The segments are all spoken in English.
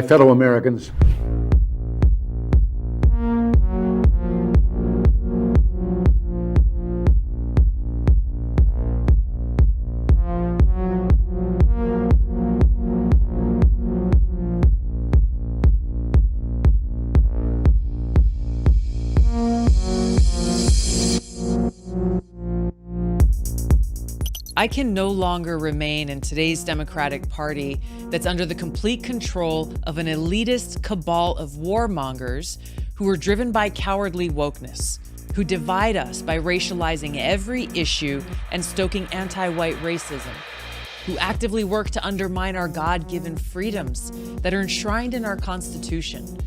fellow Americans. I can no longer remain in today's Democratic Party that's under the complete control of an elitist cabal of warmongers who are driven by cowardly wokeness, who divide us by racializing every issue and stoking anti-white racism, who actively work to undermine our God-given freedoms that are enshrined in our Constitution,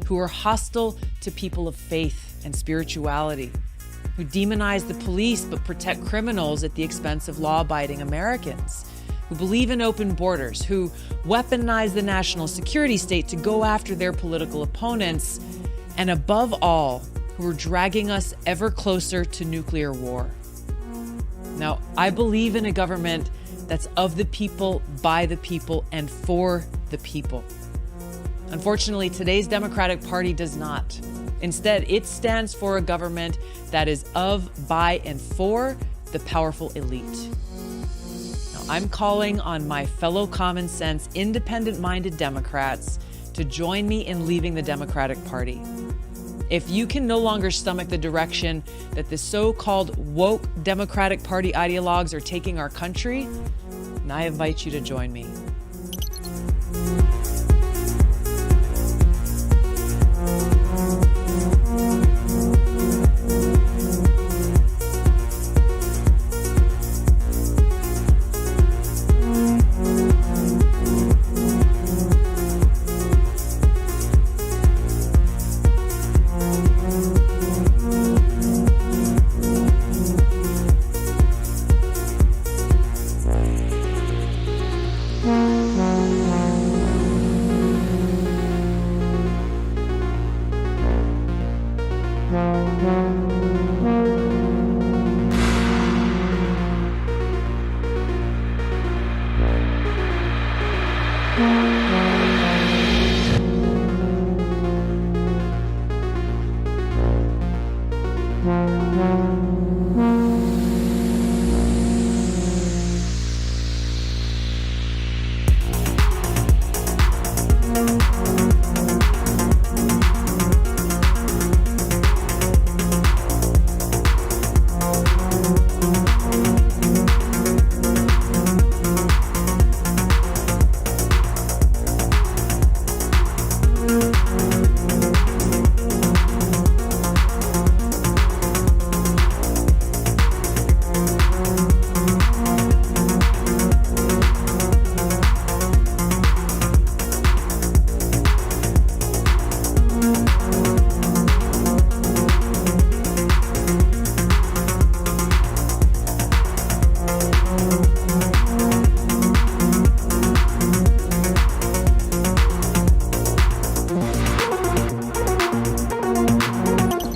who are hostile to people of faith and spirituality, who demonize the police but protect criminals at the expense of law-abiding Americans, who believe in open borders, who weaponize the national security state to go after their political opponents, and above all, who are dragging us ever closer to nuclear war. Now, I believe in a government that's of the people, by the people, and for the people. Unfortunately, today's Democratic Party does not. Instead, it stands for a government that is of, by, and for the powerful elite. Now, I'm calling on my fellow common sense, independent-minded Democrats to join me in leaving the Democratic Party. If you can no longer stomach the direction that the so-called woke Democratic Party ideologues are taking our country, then I invite you to join me.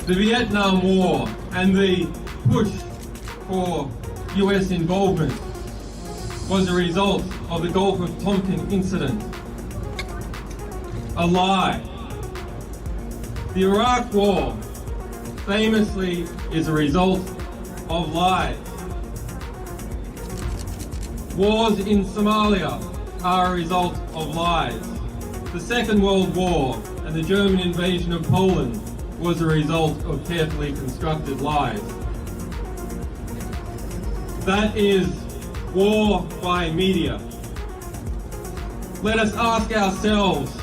The Vietnam War and the push for US involvement was a result of the Gulf of Tonkin incident. A lie. The Iraq War famously is a result of lies. Wars in Somalia are a result of lies. The Second World War and the German invasion of Poland was a result of carefully constructed lies. That is war by media. Let us ask ourselves,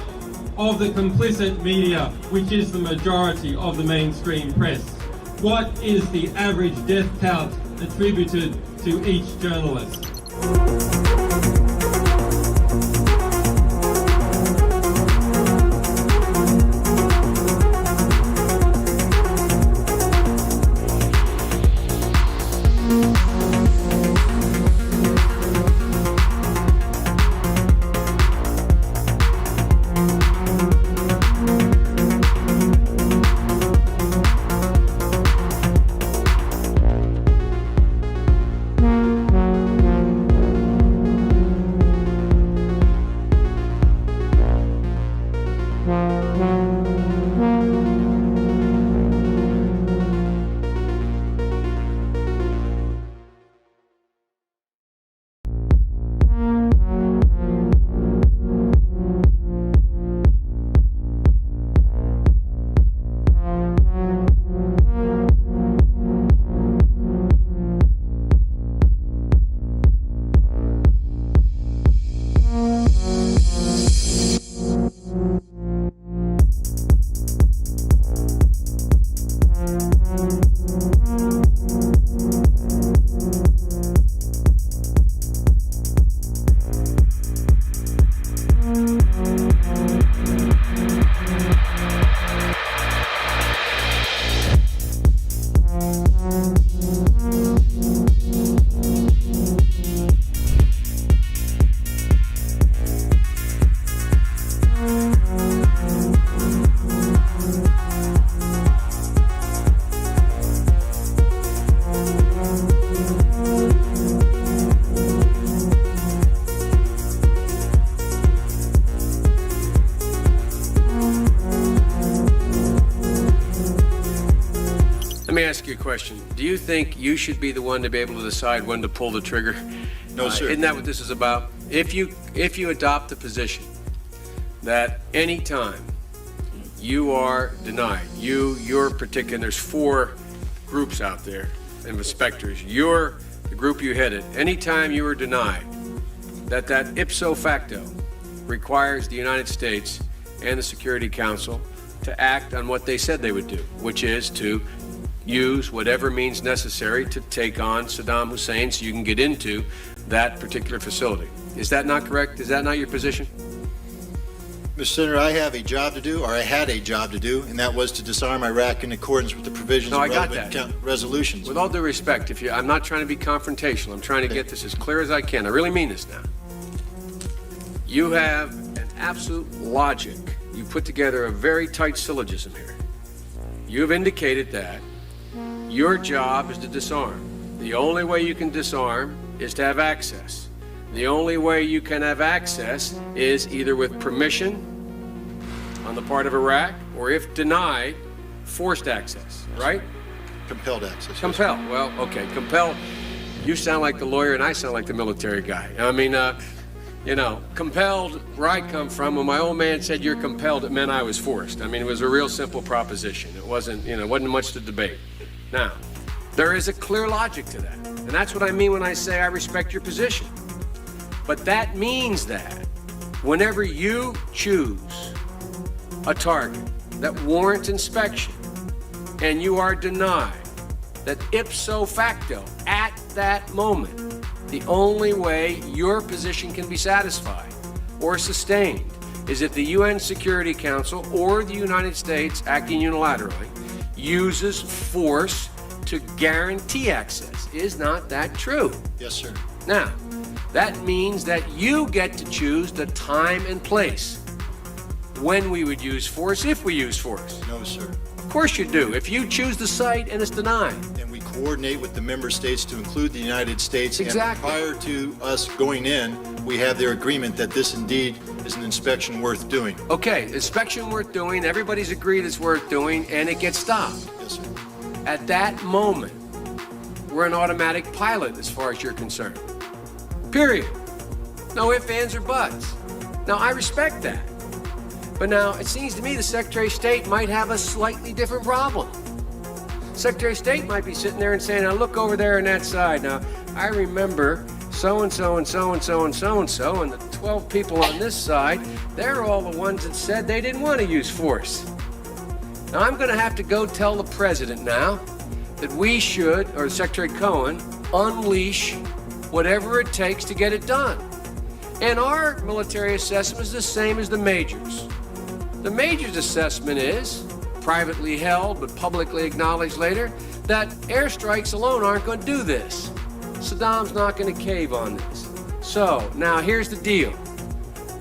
of the complicit media, which is the majority of the mainstream press, what is the average death count attributed to each journalist? Let me ask you a question. Do you think you should be the one to be able to decide when to pull the trigger? No, sir. Isn't that what this is about? If you adopt the position that any time you are denied, your particular, there's 4 groups out there and inspectors, you're the group you headed, anytime you are denied, that ipso facto requires the United States and the Security Council to act on what they said they would do, which is to use whatever means necessary to take on Saddam Hussein so you can get into that particular facility. Is that not correct? Is that not your position? Mr. Senator, I have a job to do, or I had a job to do, and that was to disarm Iraq in accordance with the provisions of relevant resolutions. With all due respect, I'm not trying to be confrontational. I'm trying to get this as clear as I can. I really mean this now. You have an absolute logic. You put together a very tight syllogism here. You have indicated that your job is to disarm. The only way you can disarm is to have access. The only way you can have access is either with permission on the part of Iraq, or if denied, forced access, right? Compelled access. Compelled. Well, okay, compelled. You sound like the lawyer and I sound like the military guy. I mean, compelled, where I come from, when my old man said you're compelled, it meant I was forced. I mean, it was a real simple proposition. It wasn't much to debate. Now, there is a clear logic to that. And that's what I mean when I say I respect your position. But that means that whenever you choose a target that warrants inspection and you are denied, that ipso facto, at that moment, the only way your position can be satisfied or sustained is if the UN Security Council or the United States, acting unilaterally, uses force to guarantee access. Is not that true? Yes, sir. Now, that means that you get to choose the time and place when we would use force, if we use force. No, sir. Of course you do. If you choose the site and it's denied. And we coordinate with the member states to include the United States. Exactly. And prior to us going in, we have their agreement that this indeed is an inspection worth doing. Okay, inspection worth doing, everybody's agreed it's worth doing, and it gets stopped. Yes, sir. At that moment, we're an automatic pilot as far as you're concerned. Period. No ifs, ands, or buts. Now, I respect that. But now, it seems to me the Secretary of State might have a slightly different problem. Secretary of State might be sitting there and saying, now look over there on that side. Now, I remember so-and-so and so-and-so and so-and-so, and the 12 people on this side, they're all the ones that said they didn't want to use force. Now, I'm going to have to go tell the president now that we should, or Secretary Cohen, unleash whatever it takes to get it done. And our military assessment is the same as the majors. The majors' assessment is, privately held but publicly acknowledged later, that airstrikes alone aren't going to do this. Saddam's not going to cave on this. So, now here's the deal.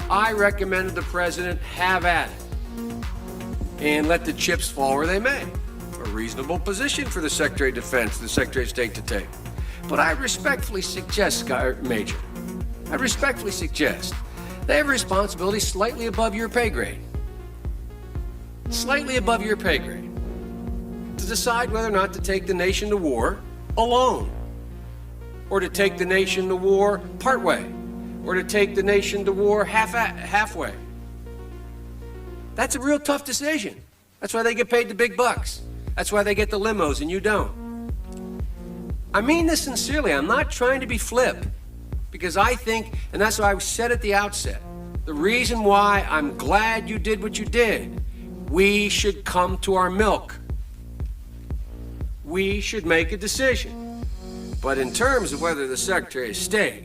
I recommended the president have at it and let the chips fall where they may. A reasonable position for the Secretary of Defense, the Secretary of State to take. But I respectfully suggest, Major, they have a responsibility slightly above your pay grade. slightly above your pay grade, to decide whether or not to take the nation to war alone, or to take the nation to war partway, or to take the nation to war halfway. That's a real tough decision. That's why they get paid the big bucks. That's why they get the limos and you don't. I mean this sincerely. I'm not trying to be flip, because I think, and that's why I said at the outset, the reason why I'm glad you did what you did, we should come to our milk. We should make a decision. But in terms of whether the Secretary of State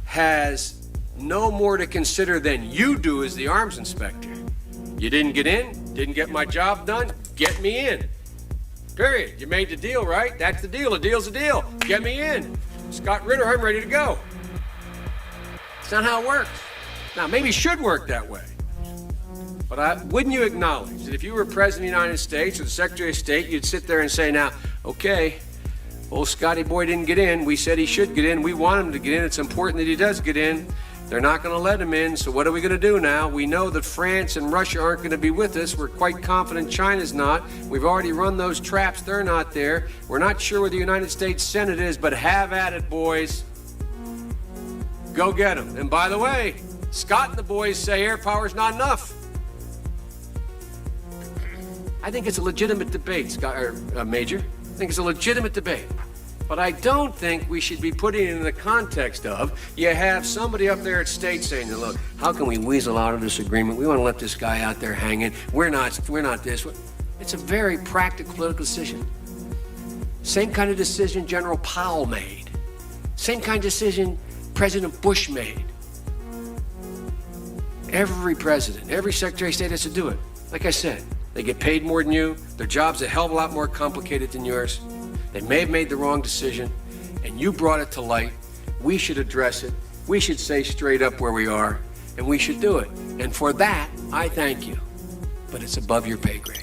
has no more to consider than you do as the arms inspector, you didn't get in, didn't get my job done, get me in. Period. You made the deal, right? That's the deal. A deal's a deal. Get me in. Scott Ritter, I'm ready to go. It's not how it works. Now, maybe it should work that way. But wouldn't you acknowledge that if you were President of the United States or the Secretary of State, you'd sit there and say, now, okay, old Scotty boy didn't get in. We said he should get in. We want him to get in. It's important that he does get in. They're not going to let him in, so what are we going to do now? We know that France and Russia aren't going to be with us. We're quite confident China's not. We've already run those traps. They're not there. We're not sure where the United States Senate is, but have at it, boys. Go get them. And by the way, Scott and the boys say air power's not enough. I think it's a legitimate debate, Scott, Major. I think it's a legitimate debate. But I don't think we should be putting it in the context of, you have somebody up there at state saying, look, how can we weasel out of this agreement? We want to let this guy out there hanging. We're not this. It's a very practical political decision. Same kind of decision General Powell made. Same kind of decision President Bush made. Every president, every Secretary of State has to do it. Like I said, they get paid more than you. Their job's a hell of a lot more complicated than yours. They may have made the wrong decision, and you brought it to light. We should address it. We should say straight up where we are, and we should do it. And for that, I thank you. But it's above your pay grade.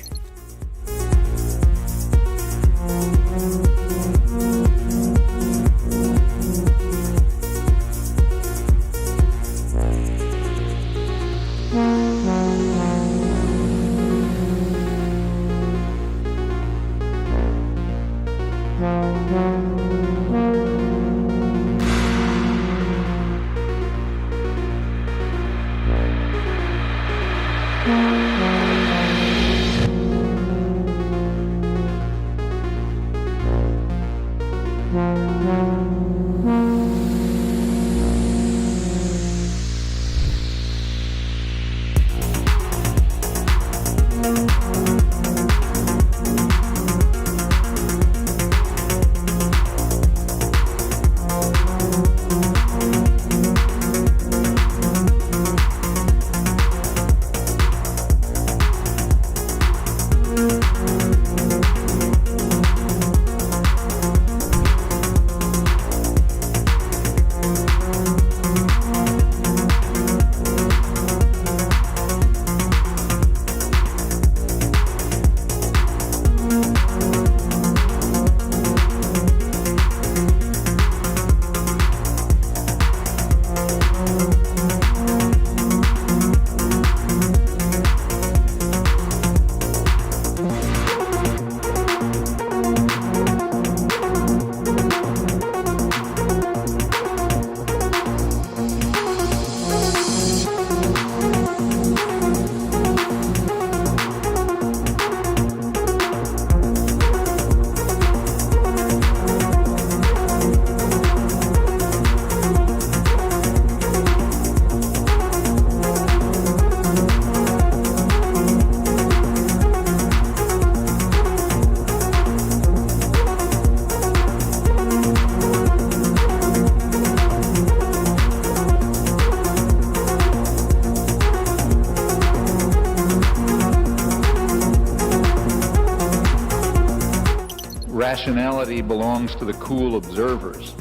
Rationality belongs to the cool observers,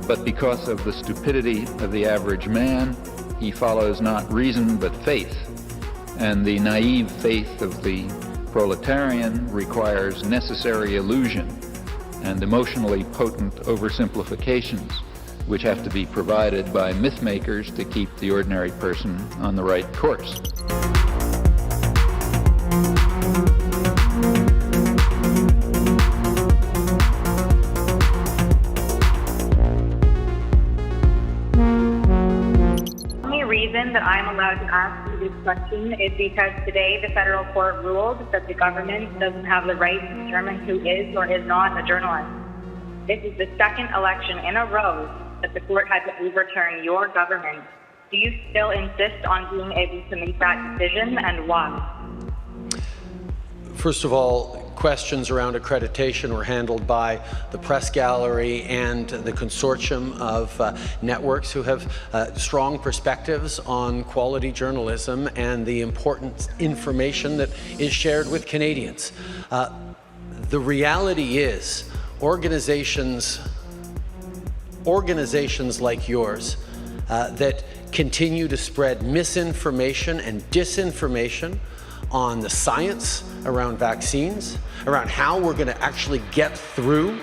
but because of the stupidity of the average man, he follows not reason but faith, and the naive faith of the proletarian requires necessary illusion and emotionally potent oversimplifications, which have to be provided by myth makers to keep the ordinary person on the right course. that I'm allowed to ask you this question is because today the federal court ruled that the government doesn't have the right to determine who is or is not a journalist. This is the second election in a row that the court had to overturn your government. Do you still insist on being able to make that decision, and why? First of all, questions around accreditation were handled by the press gallery and the consortium of networks who have strong perspectives on quality journalism and the important information that is shared with Canadians. The reality is organizations like yours that continue to spread misinformation and disinformation on the science around vaccines, around how we're going to actually get through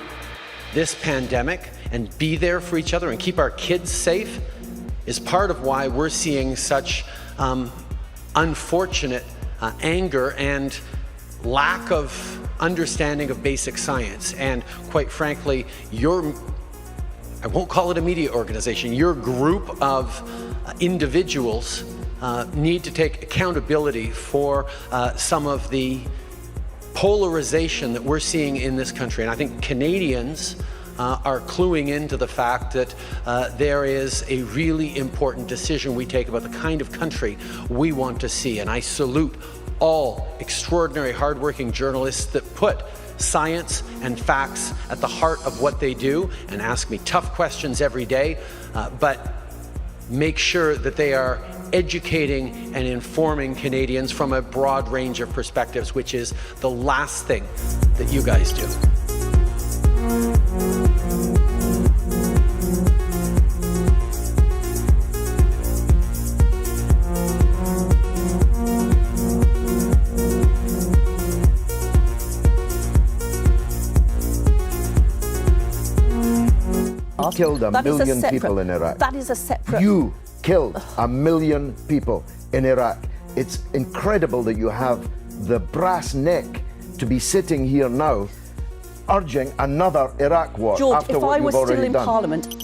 this pandemic and be there for each other and keep our kids safe, is part of why we're seeing such unfortunate anger and lack of understanding of basic science. And quite frankly, I won't call it a media organization, your group of individuals need to take accountability for some of the polarization that we're seeing in this country. And I think Canadians are cluing into the fact that there is a really important decision we take about the kind of country we want to see. And I salute all extraordinary, hardworking journalists that put science and facts at the heart of what they do and ask me tough questions every day, but make sure that they are educating and informing Canadians from a broad range of perspectives, which is the last thing that you guys do. Killed a million people in Iraq. That is a separate... You killed a million people in Iraq. It's incredible that you have the brass neck to be sitting here now urging another Iraq war. George, after if what I was you've still already in done. Parliament...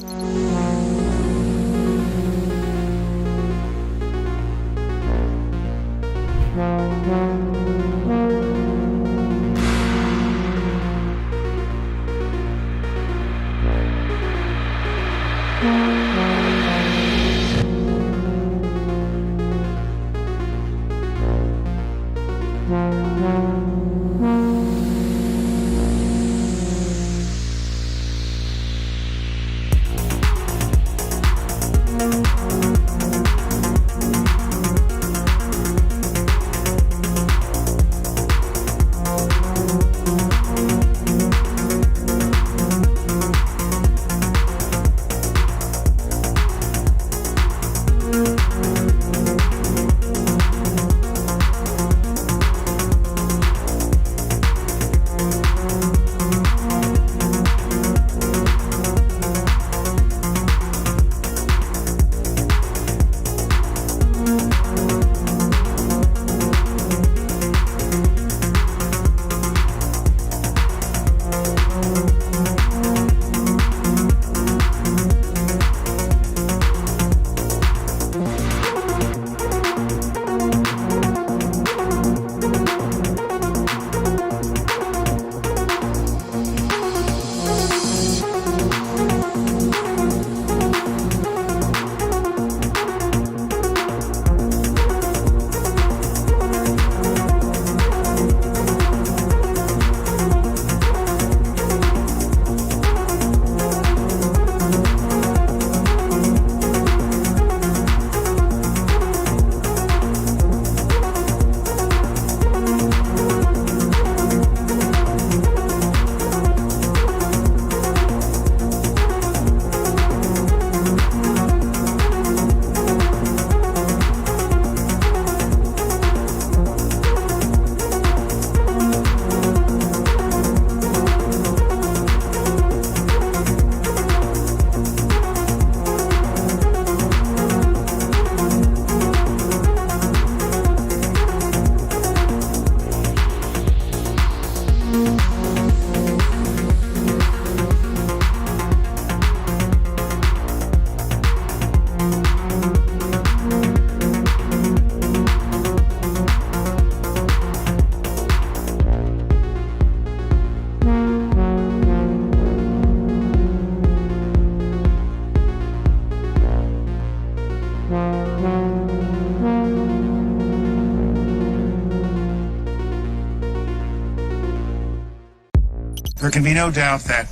There can be no doubt that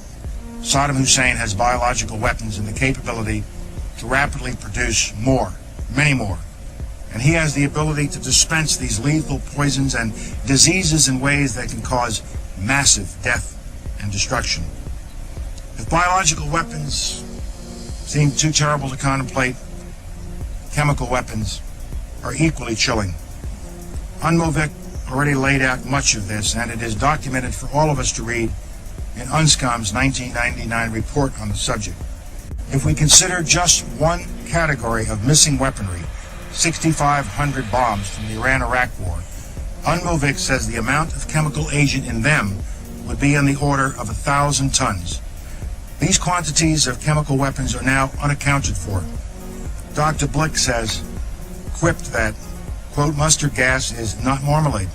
Saddam Hussein has biological weapons and the capability to rapidly produce more, many more. And he has the ability to dispense these lethal poisons and diseases in ways that can cause massive death and destruction. If biological weapons seem too terrible to contemplate, chemical weapons are equally chilling. UNMOVIC already laid out much of this, and it is documented for all of us to read in UNSCOM's 1999 report on the subject. If we consider just one category of missing weaponry, 6,500 bombs from the Iran-Iraq war, UNMOVIC says the amount of chemical agent in them would be in the order of 1,000 tons. These quantities of chemical weapons are now unaccounted for. Dr. Blick says, quipped that, quote, mustard gas is not marmalade.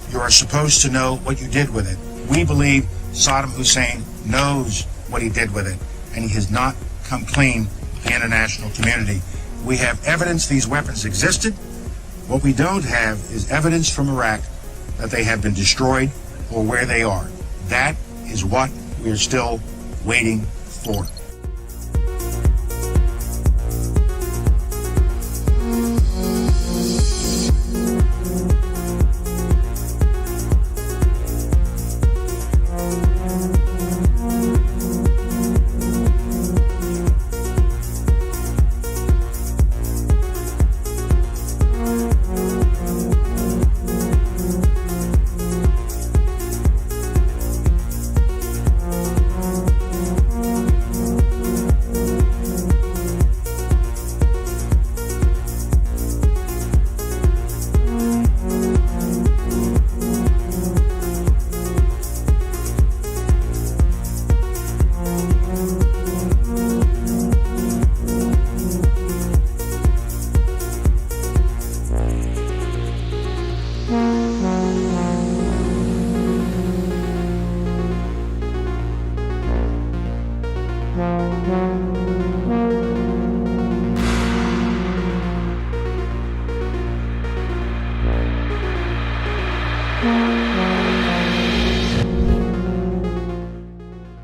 You are supposed to know what you did with it. We believe Saddam Hussein knows what he did with it, and he has not come clean with the international community. We have evidence these weapons existed. What we don't have is evidence from Iraq that they have been destroyed or where they are. That is what we are still waiting for.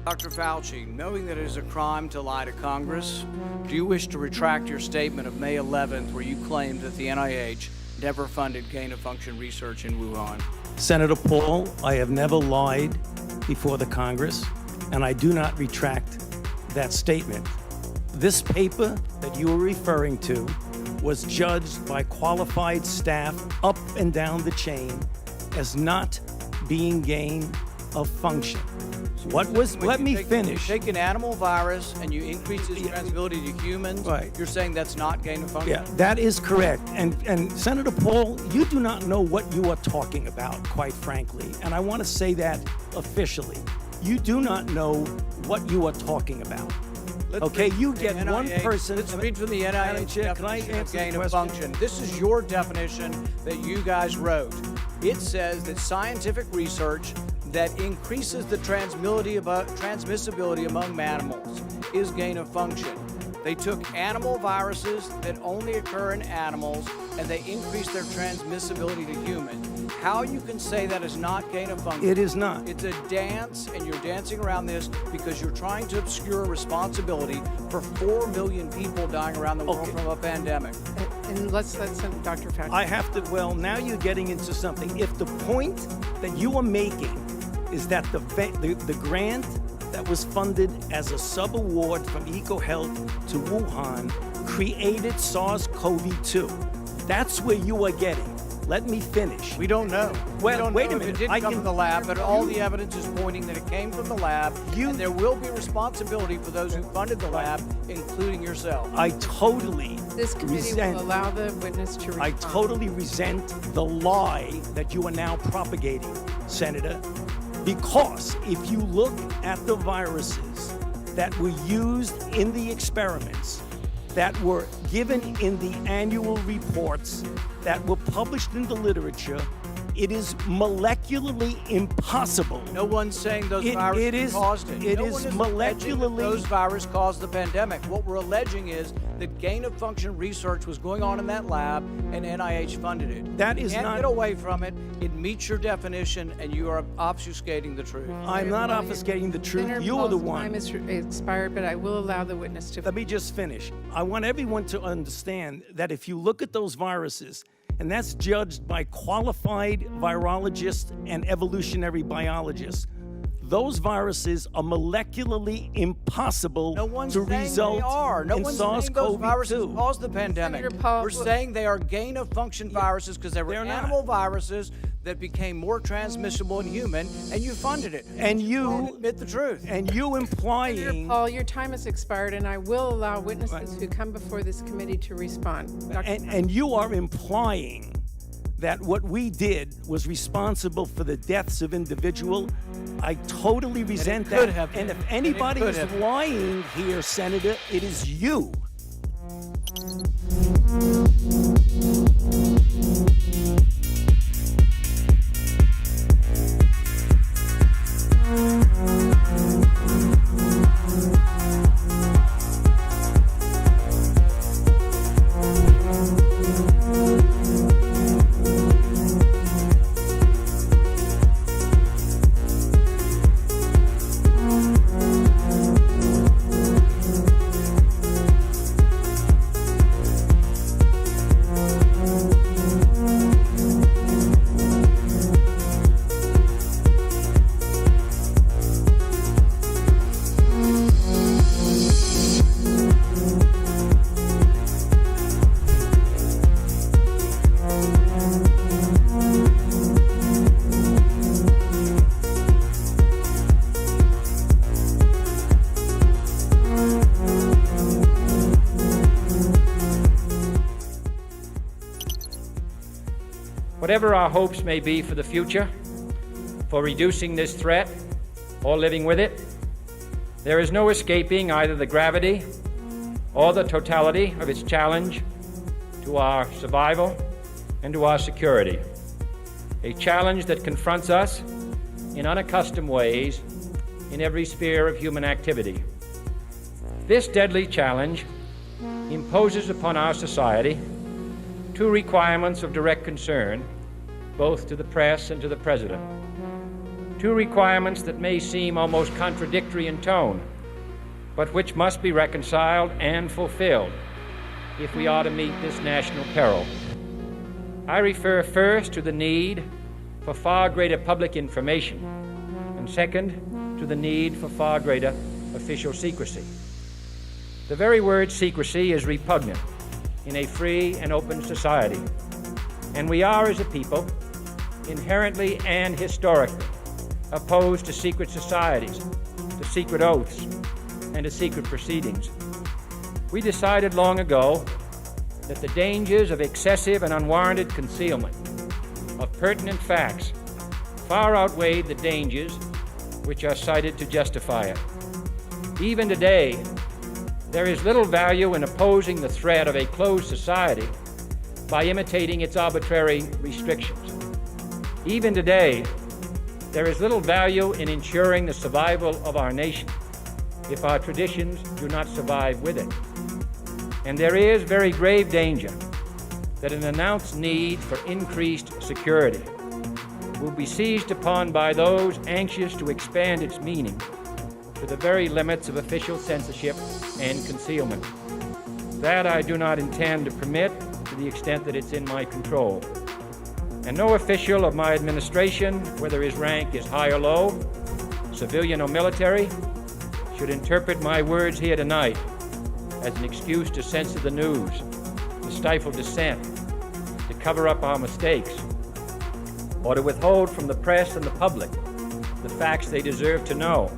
Dr. Fauci, knowing that it is a crime to lie to Congress, do you wish to retract your statement of May 11th where you claimed that the NIH never funded gain-of-function research in Wuhan? Senator Paul, I have never lied before the Congress, and I do not retract that statement. This paper that you are referring to was judged by qualified staff up and down the chain as not being gain of function. Let me finish. You take an animal virus and you increase its transmissibility to humans, right. You're saying that's not gain of function? Yeah, that is correct. And Senator Paul, you do not know what you are talking about, quite frankly. And I want to say that officially. You do not know what you are talking about. Okay, you get one person. Let's read from the NIH definition of gain of function. This is your definition that you guys wrote. It says that scientific research that increases the transmissibility among mammals is gain of function. They took animal viruses that only occur in animals and they increased their transmissibility to humans. How you can say that is not gain of function? It is not. It's a dance, and you're dancing around this because you're trying to obscure responsibility for 4 million people dying around the world from a pandemic. And let's send Dr. Fauci. I have to, well, now you're getting into something. If the point that you are making is that the grant that was funded as a sub-award from EcoHealth to Wuhan created SARS-CoV-2. That's where you are getting. Let me finish. We don't know. Well, wait a minute. It didn't come from the lab, but all the evidence is pointing that it came from the lab, and there will be responsibility for those who funded the lab, including yourself. I totally This committee will allow the witness to respond. I totally resent the lie that you are now propagating, Senator, because if you look at the viruses that were used in the experiments, that were given in the annual reports, that were published in the literature, it is molecularly impossible. No one's saying those viruses caused it. It no is one is molecularly. those viruses caused the pandemic. What we're alleging is that gain-of-function research was going on in that lab, and NIH funded it. That You is can't not- get away from it. It meets your definition, and you are obfuscating the truth. I'm not obfuscating the truth. Senator You are the Paul's one. time is expired, but I will allow the witness to. Let me just finish. I want everyone to understand that if you look at those viruses, and that's judged by qualified virologists and evolutionary biologists, those viruses are molecularly impossible No one's to saying result they are. No in one's saying those viruses SARS-CoV-2. caused the pandemic. Senator Paul, We're saying they are gain-of-function viruses because they were They're not. animal viruses that became more transmissible in human, and you funded it. And won't you admit the truth. and you Senator implying Paul, your time has expired, and I will allow witnesses who come before this committee to respond. Dr. and you are implying that what we did was responsible for the deaths of individual. I totally resent could that. have And been. if anybody could is have been. lying here, Senator, it is you. Whatever our hopes may be for the future, for reducing this threat or living with it, there is no escaping either the gravity or the totality of its challenge to our survival and to our security. A challenge that confronts us in unaccustomed ways in every sphere of human activity. This deadly challenge imposes upon our society two requirements of direct concern, both to the press and to the President. Two requirements that may seem almost contradictory in tone, but which must be reconciled and fulfilled if we are to meet this national peril. I refer first to the need for far greater public information, and second, to the need for far greater official secrecy. The very word secrecy is repugnant in a free and open society, and we are, as a people, inherently and historically opposed to secret societies, to secret oaths, and to secret proceedings. We decided long ago that the dangers of excessive and unwarranted concealment of pertinent facts far outweighed the dangers which are cited to justify it. Even today, there is little value in opposing the threat of a closed society by imitating its arbitrary restrictions. Even today, there is little value in ensuring the survival of our nation if our traditions do not survive with it. And there is very grave danger that an announced need for increased security will be seized upon by those anxious to expand its meaning to the very limits of official censorship and concealment. That I do not intend to permit to the extent that it's in my control. And no official of my administration, whether his rank is high or low, civilian or military, should interpret my words here tonight as an excuse to censor the news, to stifle dissent, to cover up our mistakes, or to withhold from the press and the public the facts they deserve to know.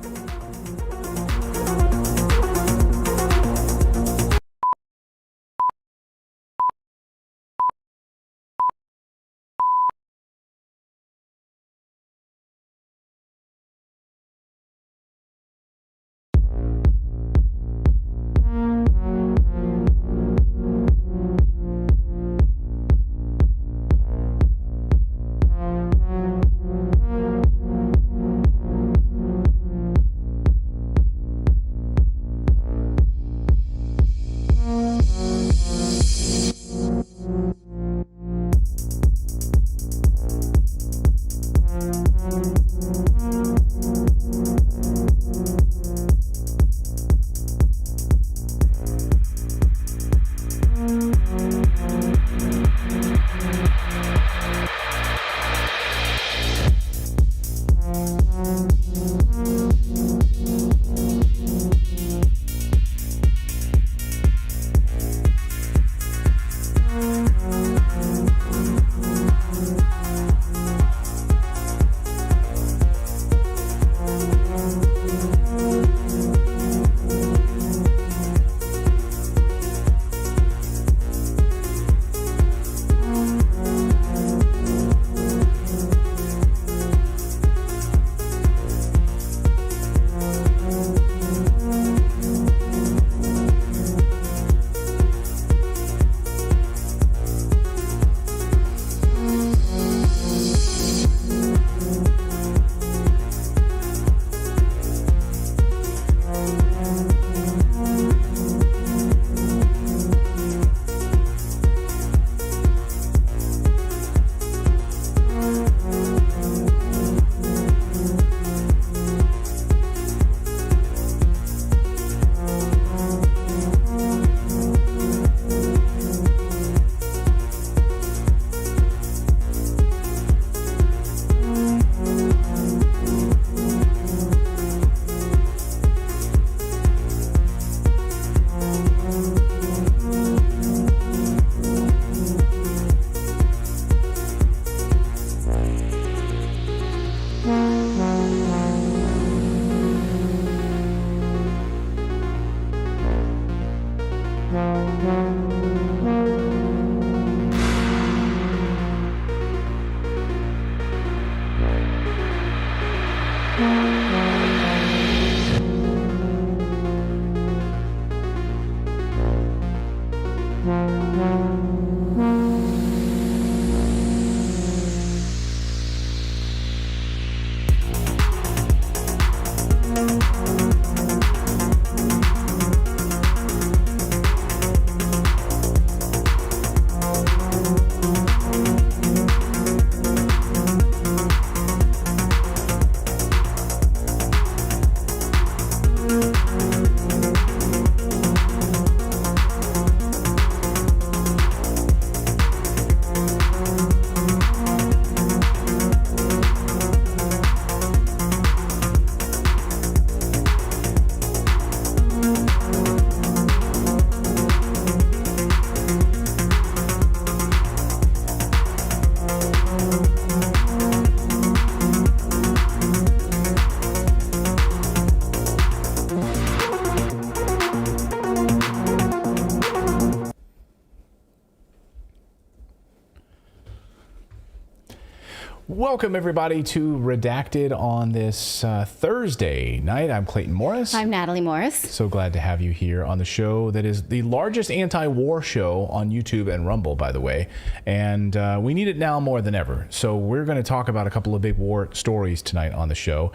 Welcome, everybody, to Redacted on this Thursday night. I'm Clayton Morris. I'm Natali Morris. So glad to have you here on the show that is the largest anti-war show on YouTube and Rumble, by the way. And we need it now more than ever. So we're going to talk about a couple of big war stories tonight on the show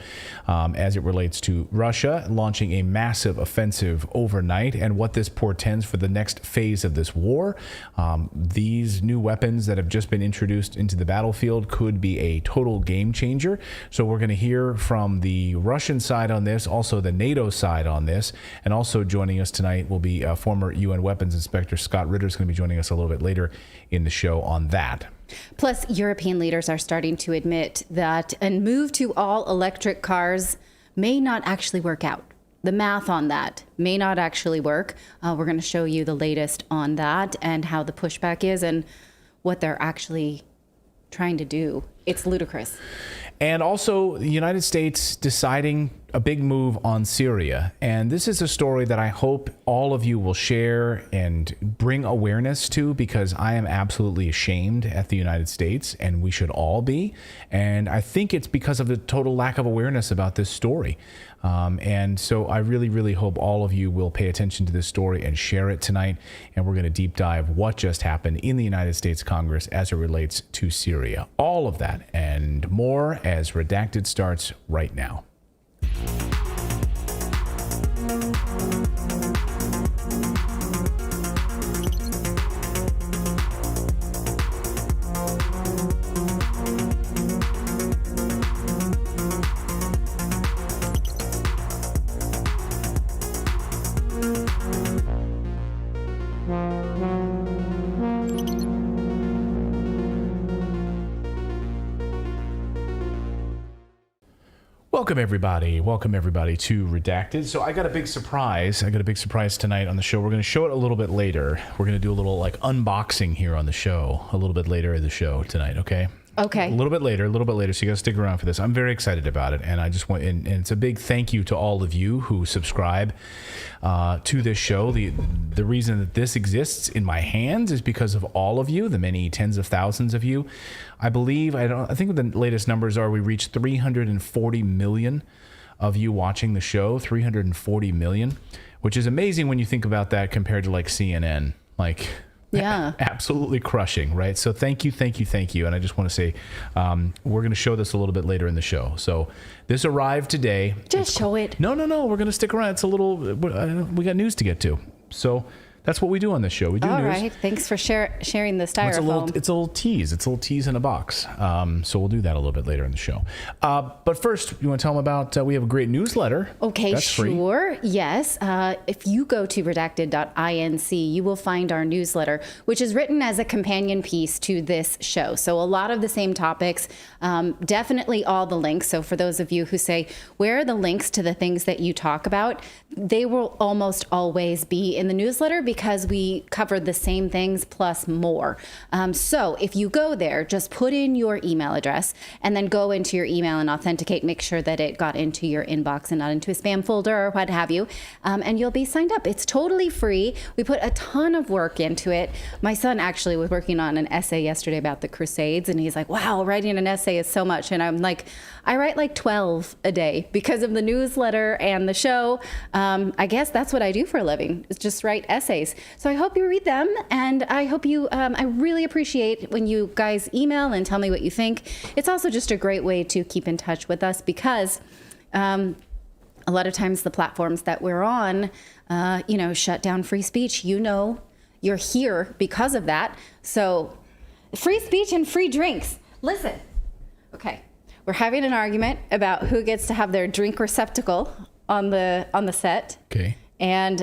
as it relates to Russia launching a massive offensive overnight and what this portends for the next phase of this war. These new weapons that have just been introduced into the battlefield could be a total game changer. So we're going to hear from the Russian side on this, also the NATO side on this, and also joining us tonight will be former UN Weapons Inspector Scott Ritter is going to be joining us a little bit later in the show on that. Plus, European leaders are starting to admit that a move to all electric cars may not actually work out. The math on that may not actually work. We're going to show you the latest on that and how the pushback is and what they're actually trying to do. It's ludicrous. And also the United States deciding a big move on Syria. And this is a story that I hope all of you will share and bring awareness to, because I am absolutely ashamed at the United States, and we should all be. And I think it's because of the total lack of awareness about this story. And so I really, really hope all of you will pay attention to this story and share it tonight. And we're going to deep dive what just happened in the United States Congress as it relates to Syria. All of that and more as Redacted starts right now. Welcome everybody to Redacted. So I got a big surprise. Tonight on the show. We're going to show it a little bit later. We're going to do a little like unboxing here on the show a little bit later in the show tonight, okay? Okay. A little bit later, so you got to stick around for this. I'm very excited about it, and I just want, and it's a big thank you to all of you who subscribe to this show. The reason that this exists in my hands is because of all of you, the many tens of thousands of you. I believe, I think the latest numbers are we reached 340 million of you watching the show, 340 million, which is amazing when you think about that compared to like CNN, like. Yeah. Absolutely crushing, right? So thank you. And I just want to say we're going to show this a little bit later in the show. So this arrived today. Just show it. No. We're going to stick around. It's a little, we got news to get to. So that's what we do on this show. We do news. All right. Thanks for sharing the styrofoam. It's a little tease. It's a little tease in a box. So we'll do that a little bit later in the show. But first, you want to tell them about, we have a great newsletter. Okay, that's sure. Free. Yes. If you go to redacted.inc, you will find our newsletter, which is written as a companion piece to this show. So a lot of the same topics, definitely all the links. So for those of you who say, where are the links to the things that you talk about? They will almost always be in the newsletter because we cover the same things plus more. So if you go there, just put in your email address and then go into your email and authenticate, make sure that it got into your inbox and not into a spam folder or what have you, and you'll be signed up. It's totally free. We put a ton of work into it. My son actually was working on an essay yesterday about the Crusades, and he's like, wow, writing an essay is so much. And I'm like, I write like 12 a day because of the newsletter and the show. I guess that's what I do for a living, is just write essays. So I hope you read them, and I hope you, I really appreciate when you guys email and tell me what you think. It's also just a great way to keep in touch with us because a lot of times the platforms that we're on, shut down free speech. You're here because of that. So free speech and free drinks. Listen, okay, we're having an argument about who gets to have their drink receptacle on the set. Okay. And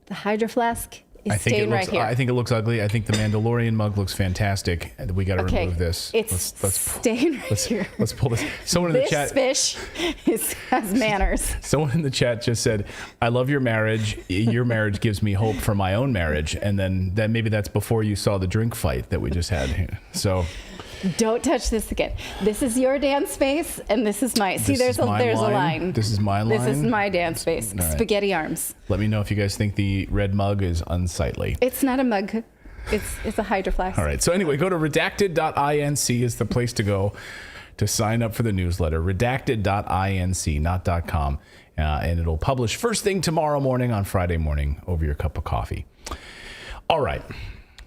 the Hydro Flask is staying right here. I think it looks ugly. I think the Mandalorian mug looks fantastic. We got to remove this. It's staying right here. Let's pull this. Someone in the chat. This fish has manners. Someone in the chat just said, "I love your marriage. Your marriage gives me hope for my own marriage." And then maybe that's before you saw the drink fight that we just had here. So. Don't touch this again. This is your dance space, and this is my. See, there's a line. This is my line. This is my dance space. Right. Spaghetti arms. Let me know if you guys think the red mug is unsightly. It's not a mug. It's a Hydro Flask. All right. So anyway, go to redacted.inc is the place to go to sign up for the newsletter. Redacted.inc, not .com. And it'll publish first thing tomorrow morning on Friday morning over your cup of coffee. All right.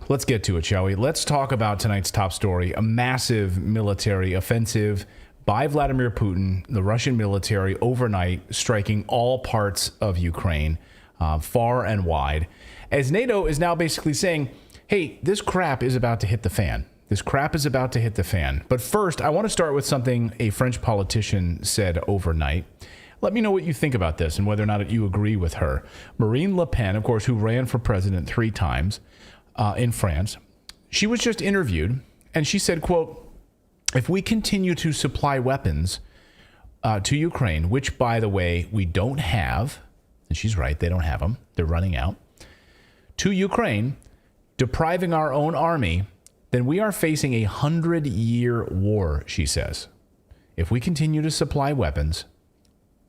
Let's get to it, shall we? Let's talk about tonight's top story, a massive military offensive by Vladimir Putin, the Russian military, overnight, striking all parts of Ukraine, far and wide, as NATO is now basically saying, hey, this crap is about to hit the fan. This crap is about to hit the fan. But first, I want to start with something a French politician said overnight. Let me know what you think about this and whether or not you agree with her. Marine Le Pen, of course, who ran for president 3 times in France, she was just interviewed, and she said, quote, if we continue to supply weapons to Ukraine, which, by the way, we don't have, and she's right, they don't have them, they're running out, to Ukraine, depriving our own army, then we are facing a 100-year war, she says. If we continue to supply weapons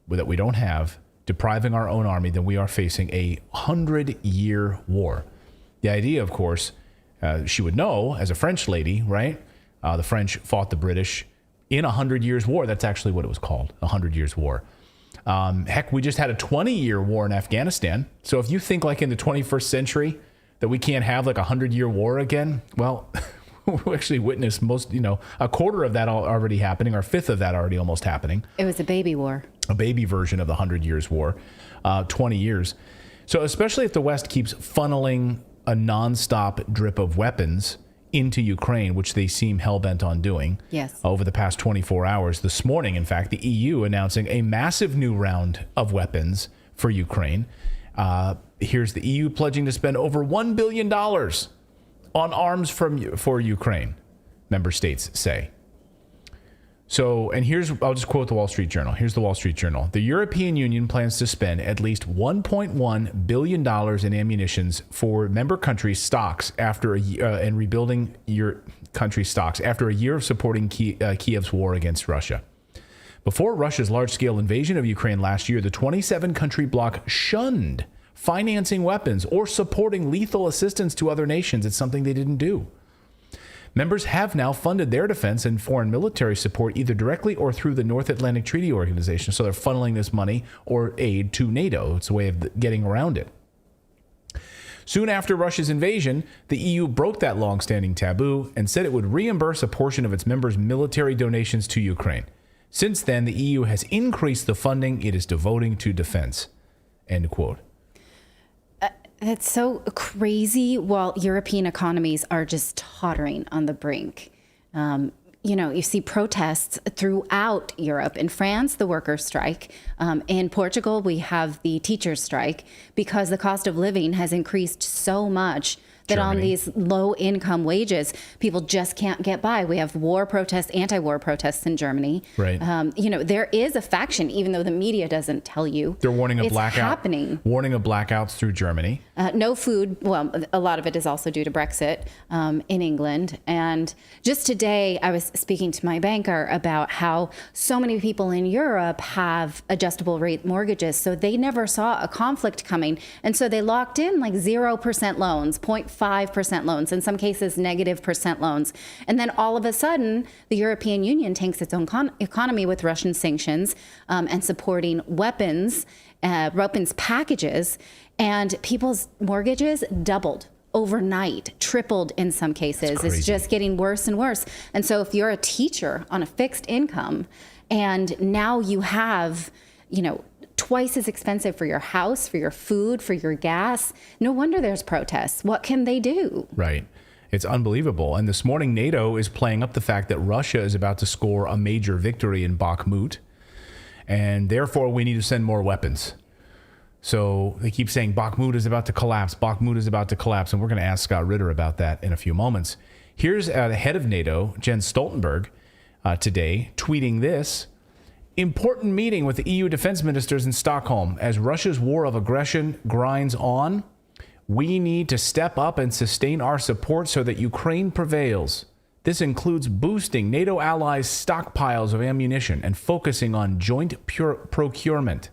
that we don't have, depriving our own army, then we are facing a 100-year war. The idea, of course, she would know as a French lady, right? The French fought the British in 100 Years' War. That's actually what it was called, 100 Years' War. Heck, we just had a 20-year war in Afghanistan. So if you think like in the 21st century that we can't have like a 100-year war again, well, we actually witnessed a quarter of that already happening, or a fifth of that already almost happening. It was a baby war. A baby version of the 100 Years' War, 20 years. So especially if the West keeps funneling a nonstop drip of weapons into Ukraine, which they seem hell-bent on doing. Yes. Over the past 24 hours. This morning, in fact, the EU announcing a massive new round of weapons for Ukraine. Here's the EU pledging to spend over $1 billion on arms for Ukraine, member states say. So, and I'll just quote the Wall Street Journal. Here's the Wall Street Journal. The European Union plans to spend at least $1.1 billion in ammunitions for member countries' stocks after and rebuilding your country's stocks after a year of supporting Kiev's war against Russia. Before Russia's large-scale invasion of Ukraine last year, the 27-country bloc shunned financing weapons or supporting lethal assistance to other nations. It's something they didn't do. Members have now funded their defense and foreign military support either directly or through the North Atlantic Treaty Organization. So they're funneling this money or aid to NATO. It's a way of getting around it. Soon after Russia's invasion, the EU broke that long-standing taboo and said it would reimburse a portion of its members' military donations to Ukraine. Since then, the EU has increased the funding it is devoting to defense. End quote. That's so crazy while European economies are just tottering on the brink. You see protests throughout Europe. In France, the workers' strike. In Portugal, we have the teachers' strike because the cost of living has increased so much that on these low income wages, people just can't get by. We have war protests, anti-war protests in Germany. Right. There is a faction, even though the media doesn't tell you. They're warning of blackout. Happening. Warning of blackouts through Germany. No food. Well, a lot of it is also due to Brexit in England. And just today, I was speaking to my banker about how so many people in Europe have adjustable rate mortgages. So they never saw a conflict coming. And so they locked in like 0% loans, 0.5% loans, in some cases negative percent loans. And then all of a sudden, the European Union tanks its own economy with Russian sanctions and supporting weapons packages, and people's mortgages doubled overnight, tripled in some cases. It's just getting worse and worse. And so if you're a teacher on a fixed income and now you have, twice as expensive for your house, for your food, for your gas, no wonder there's protests. What can they do? Right. It's unbelievable. And this morning, NATO is playing up the fact that Russia is about to score a major victory in Bakhmut, and therefore we need to send more weapons. So they keep saying Bakhmut is about to collapse. Bakhmut is about to collapse. And we're going to ask Scott Ritter about that in a few moments. Here's the head of NATO, Jens Stoltenberg, today tweeting this. Important meeting with the EU defense ministers in Stockholm. As Russia's war of aggression grinds on, we need to step up and sustain our support so that Ukraine prevails. This includes boosting NATO allies' stockpiles of ammunition and focusing on joint procurement.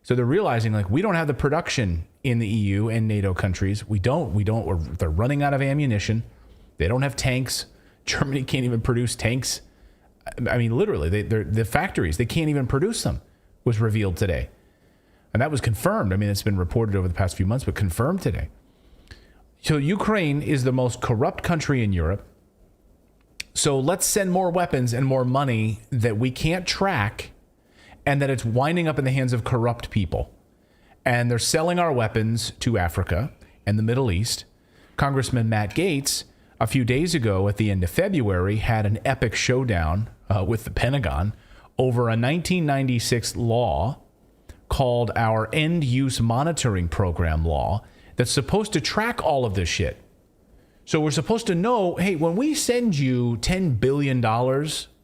So they're realizing, we don't have the production in the EU and NATO countries. They're running out of ammunition. They don't have tanks. Germany can't even produce tanks. I mean, literally, the factories, they can't even produce them, was revealed today. And that was confirmed. I mean, it's been reported over the past few months, but confirmed today. So Ukraine is the most corrupt country in Europe. So let's send more weapons and more money that we can't track, and that it's winding up in the hands of corrupt people. And they're selling our weapons to Africa and the Middle East. Congressman Matt Gaetz, a few days ago at the end of February, had an epic showdown with the Pentagon over a 1996 law called our End Use Monitoring Program law that's supposed to track all of this shit. So we're supposed to know, hey, when we send you $10 billion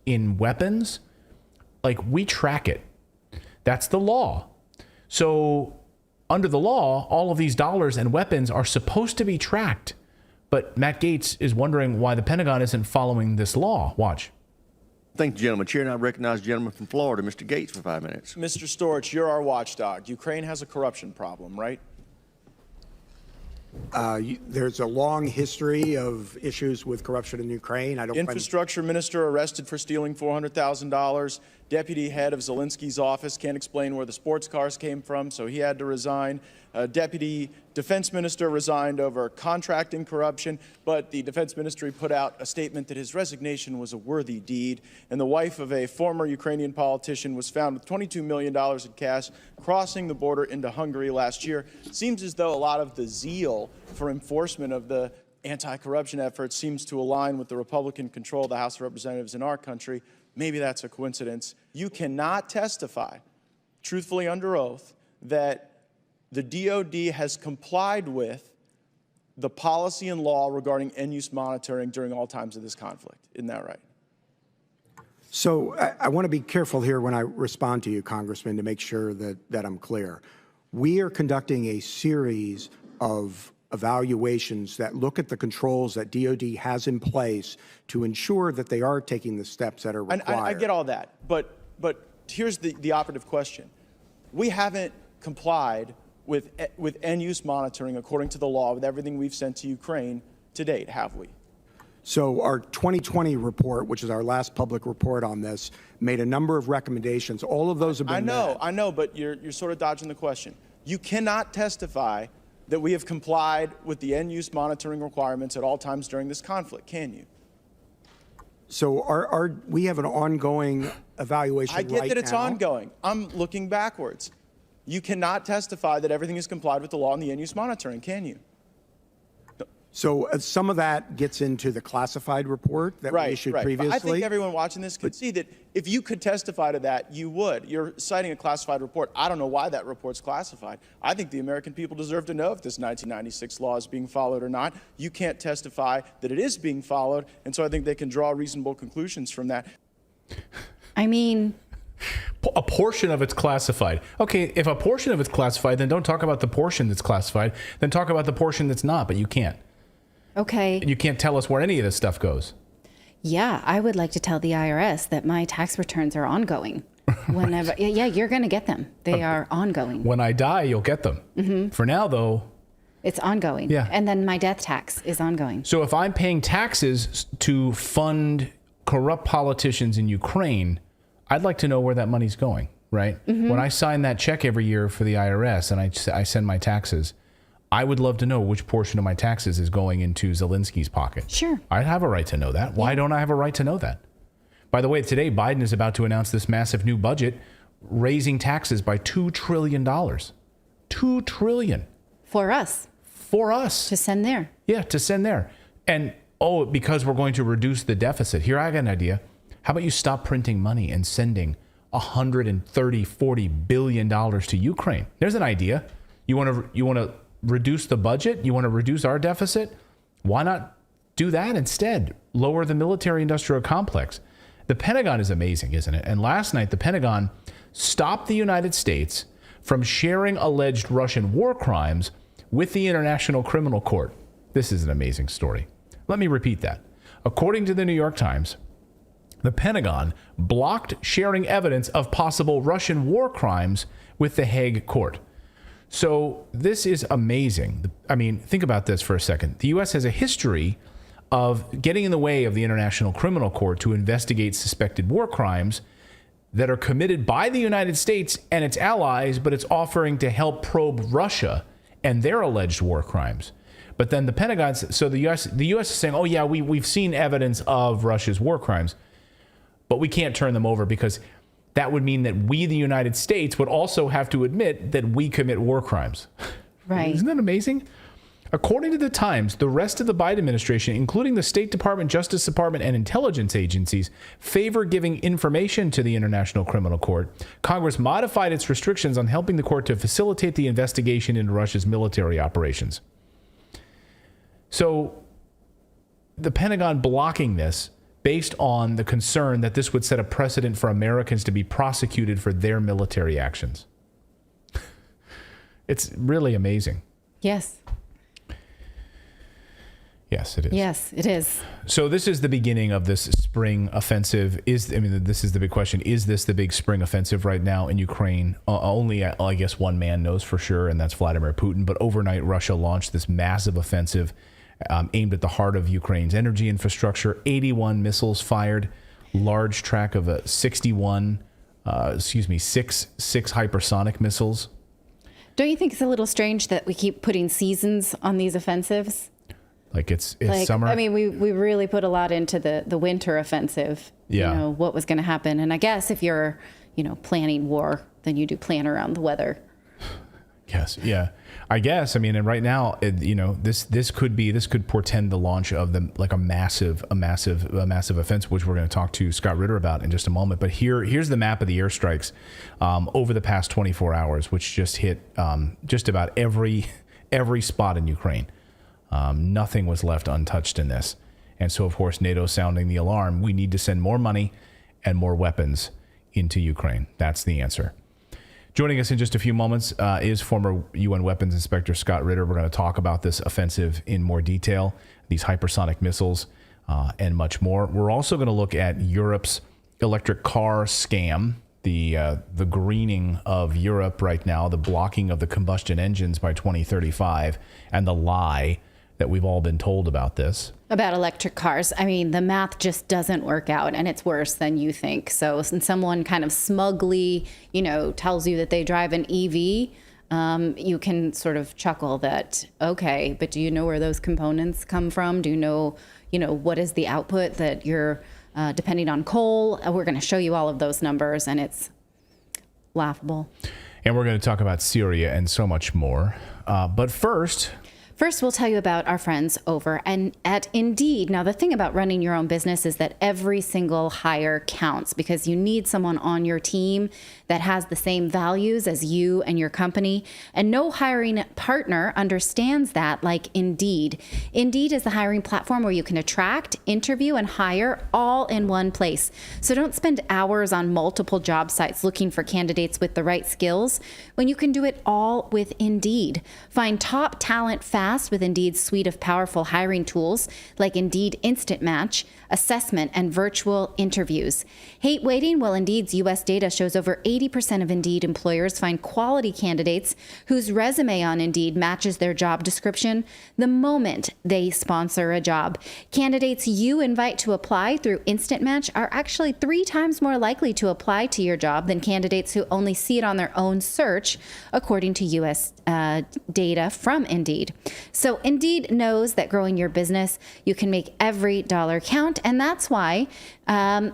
in weapons, like, we track it. That's the law. So under the law, all of these dollars and weapons are supposed to be tracked. But Matt Gaetz is wondering why the Pentagon isn't following this law. Watch. Thank you, gentleman. Chair, and I recognize the gentleman from Florida, Mr. Gaetz, for 5 minutes. Mr. Storch, you're our watchdog. Ukraine has a corruption problem, right? There's a long history of issues with corruption in Ukraine. Infrastructure minister arrested for stealing $400,000. Deputy head of Zelensky's office can't explain where the sports cars came from, so he had to resign. Deputy defense minister resigned over contracting corruption, but the defense ministry put out a statement that his resignation was a worthy deed. And the wife of a former Ukrainian politician was found with $22 million in cash crossing the border into Hungary last year. It seems as though a lot of the zeal for enforcement of the anti-corruption efforts seems to align with the Republican control of the House of Representatives in our country. Maybe that's a coincidence. You cannot testify, truthfully under oath, that the DOD has complied with the policy and law regarding end-use monitoring during all times of this conflict. Isn't that right? So I want to be careful here when I respond to you, Congressman, to make sure that I'm clear. We are conducting a series of evaluations that look at the controls that DOD has in place to ensure that they are taking the steps that are required. I get all that, but here's the operative question. We haven't complied with end-use monitoring according to the law with everything we've sent to Ukraine to date, have we? So our 2020 report, which is our last public report on this, made a number of recommendations. All of those have been met. I know, but you're sort of dodging the question. You cannot testify that we have complied with the end-use monitoring requirements at all times during this conflict, can you? So we have an ongoing evaluation right now. I get that it's ongoing. I'm looking backwards. You cannot testify that everything is complied with the law and the end-use monitoring, can you? So some of that gets into the classified report that we issued previously. But I think everyone watching this could see that if you could testify to that, you would. You're citing a classified report. I don't know why that report's classified. I think the American people deserve to know if this 1996 law is being followed or not. You can't testify that it is being followed, and so I think they can draw reasonable conclusions from that. I mean, a portion of it's classified. Okay, if a portion of it's classified, then don't talk about the portion that's classified. Then talk about the portion that's not, but you can't. Okay. You can't tell us where any of this stuff goes. Yeah, I would like to tell the IRS that my tax returns are ongoing. Whenever, yeah, you're going to get them. They are ongoing. When I die, you'll get them. Mm-hmm. For now, though, it's ongoing. Yeah. And then my death tax is ongoing. So if I'm paying taxes to fund corrupt politicians in Ukraine, I'd like to know where that money's going, right? Mm-hmm. When I sign that check every year for the IRS and I send my taxes, I would love to know which portion of my taxes is going into Zelensky's pocket. Sure. I have a right to know that. Why don't I have a right to know that? By the way, today, Biden is about to announce this massive new budget, raising taxes by $2 trillion. $2 trillion. For us. For us. To send there. Yeah, to send there. And, because we're going to reduce the deficit. Here, I got an idea. How about you stop printing money and sending $130-40 billion to Ukraine? There's an idea. You want to reduce the budget? You want to reduce our deficit? Why not do that instead? Lower the military-industrial complex. The Pentagon is amazing, isn't it? And last night, the Pentagon stopped the United States from sharing alleged Russian war crimes with the International Criminal Court. This is an amazing story. Let me repeat that. According to the New York Times, the Pentagon blocked sharing evidence of possible Russian war crimes with the Hague court. So this is amazing. I mean, think about this for a second. The U.S. has a history of getting in the way of the International Criminal Court to investigate suspected war crimes that are committed by the United States and its allies, but it's offering to help probe Russia and their alleged war crimes. But then the Pentagon, so the U.S. is saying, oh yeah, we've seen evidence of Russia's war crimes, but we can't turn them over because that would mean that we, the United States, would also have to admit that we commit war crimes. Right. Isn't that amazing? According to the Times, the rest of the Biden administration, including the State Department, Justice Department, and intelligence agencies, favor giving information to the International Criminal Court. Congress modified its restrictions on helping the court to facilitate the investigation into Russia's military operations. So the Pentagon blocking this based on the concern that this would set a precedent for Americans to be prosecuted for their military actions. It's really amazing. Yes. Yes, it is. Yes, it is. So this is the beginning of this spring offensive. This is the big question. Is this the big spring offensive right now in Ukraine? Only, I guess, one man knows for sure, and that's Vladimir Putin. But overnight, Russia launched this massive offensive aimed at the heart of Ukraine's energy infrastructure. 81 missiles fired, large track of six hypersonic missiles. Don't you think it's a little strange that we keep putting seasons on these offensives? Like it's summer. I mean, we really put a lot into the winter offensive. Yeah. You know, what was going to happen. And I guess if you're, planning war, then you do plan around the weather. Yes. Yeah. I guess. I mean, and right now, this could portend the launch of a massive offensive, which we're going to talk to Scott Ritter about in just a moment. But here's the map of the airstrikes over the past 24 hours, which just hit just about every spot in Ukraine. Nothing was left untouched in this. And so, of course, NATO sounding the alarm. We need to send more money and more weapons into Ukraine. That's the answer. Joining us in just a few moments is former UN Weapons Inspector Scott Ritter. We're going to talk about this offensive in more detail, these hypersonic missiles, and much more. We're also going to look at Europe's electric car scam, the greening of Europe right now, the blocking of the combustion engines by 2035, and the lie that we've all been told about this. About electric cars. I mean, the math just doesn't work out, and it's worse than you think. So since someone kind of smugly, tells you that they drive an EV, you can sort of chuckle that, okay, but do you know where those components come from? Do you know, what is the output that you're depending on coal? We're going to show you all of those numbers, and it's laughable. And we're going to talk about Syria and so much more. But first, we'll tell you about our friends over at Indeed. Now, the thing about running your own business is that every single hire counts because you need someone on your team that has the same values as you and your company. And no hiring partner understands that like Indeed. Indeed is the hiring platform where you can attract, interview, and hire all in one place. So don't spend hours on multiple job sites looking for candidates with the right skills when you can do it all with Indeed. Find top talent fast with Indeed's suite of powerful hiring tools like Indeed Instant Match, assessment, and virtual interviews. Hate waiting? Well, Indeed's U.S. data shows over 80% of Indeed employers find quality candidates whose resume on Indeed matches their job description the moment they sponsor a job. Candidates you invite to apply through Instant Match are actually 3 times more likely to apply to your job than candidates who only see it on their own search, according to U.S. Data from Indeed. So Indeed knows that growing your business, you can make every dollar count. And that's why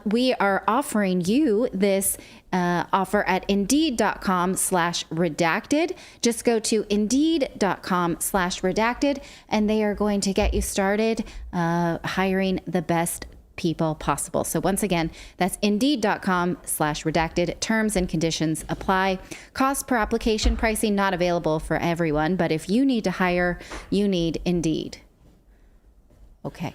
we are offering you this offer at Indeed.com/redacted. Just go to Indeed.com/redacted, and they are going to get you started hiring the best people possible. So once again, that's Indeed.com/redacted. Terms and conditions apply. Cost per application pricing not available for everyone, but if you need to hire, you need Indeed. Okay.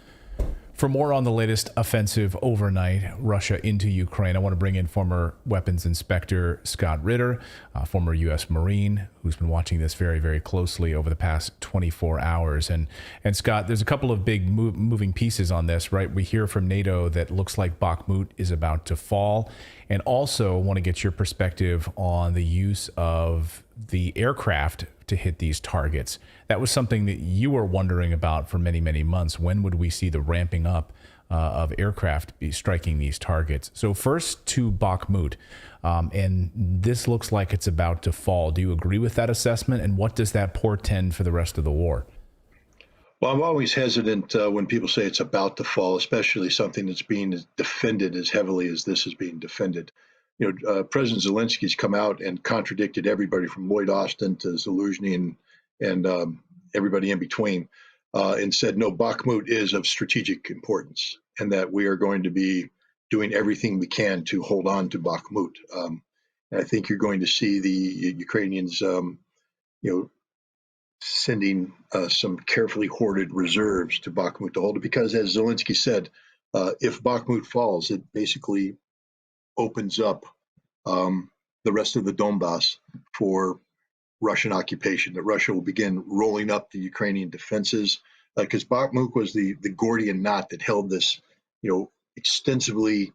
For more on the latest offensive overnight, Russia into Ukraine, I want to bring in former Weapons Inspector Scott Ritter, former U.S. Marine, who's been watching this very, very closely over the past 24 hours. And Scott, there's a couple of big moving pieces on this, right? We hear from NATO that looks like Bakhmut is about to fall. And also want to get your perspective on the use of the aircraft to hit these targets. That was something that you were wondering about for many, many months. When would we see the ramping up of aircraft be striking these targets? So first to Bakhmut, and this looks like it's about to fall. Do you agree with that assessment? And what does that portend for the rest of the war? Well, I'm always hesitant when people say it's about to fall, especially something that's being defended as heavily as this is being defended. President Zelensky's come out and contradicted everybody from Lloyd Austin to Zaluzhny and everybody in between, and said, no, Bakhmut is of strategic importance and that we are going to be doing everything we can to hold on to Bakhmut. And I think you're going to see the Ukrainians, sending some carefully hoarded reserves to Bakhmut to hold it, because as Zelensky said, if Bakhmut falls, it basically opens up the rest of the Donbass for Russian occupation, that Russia will begin rolling up the Ukrainian defenses, because Bakhmut was the Gordian knot that held this, extensively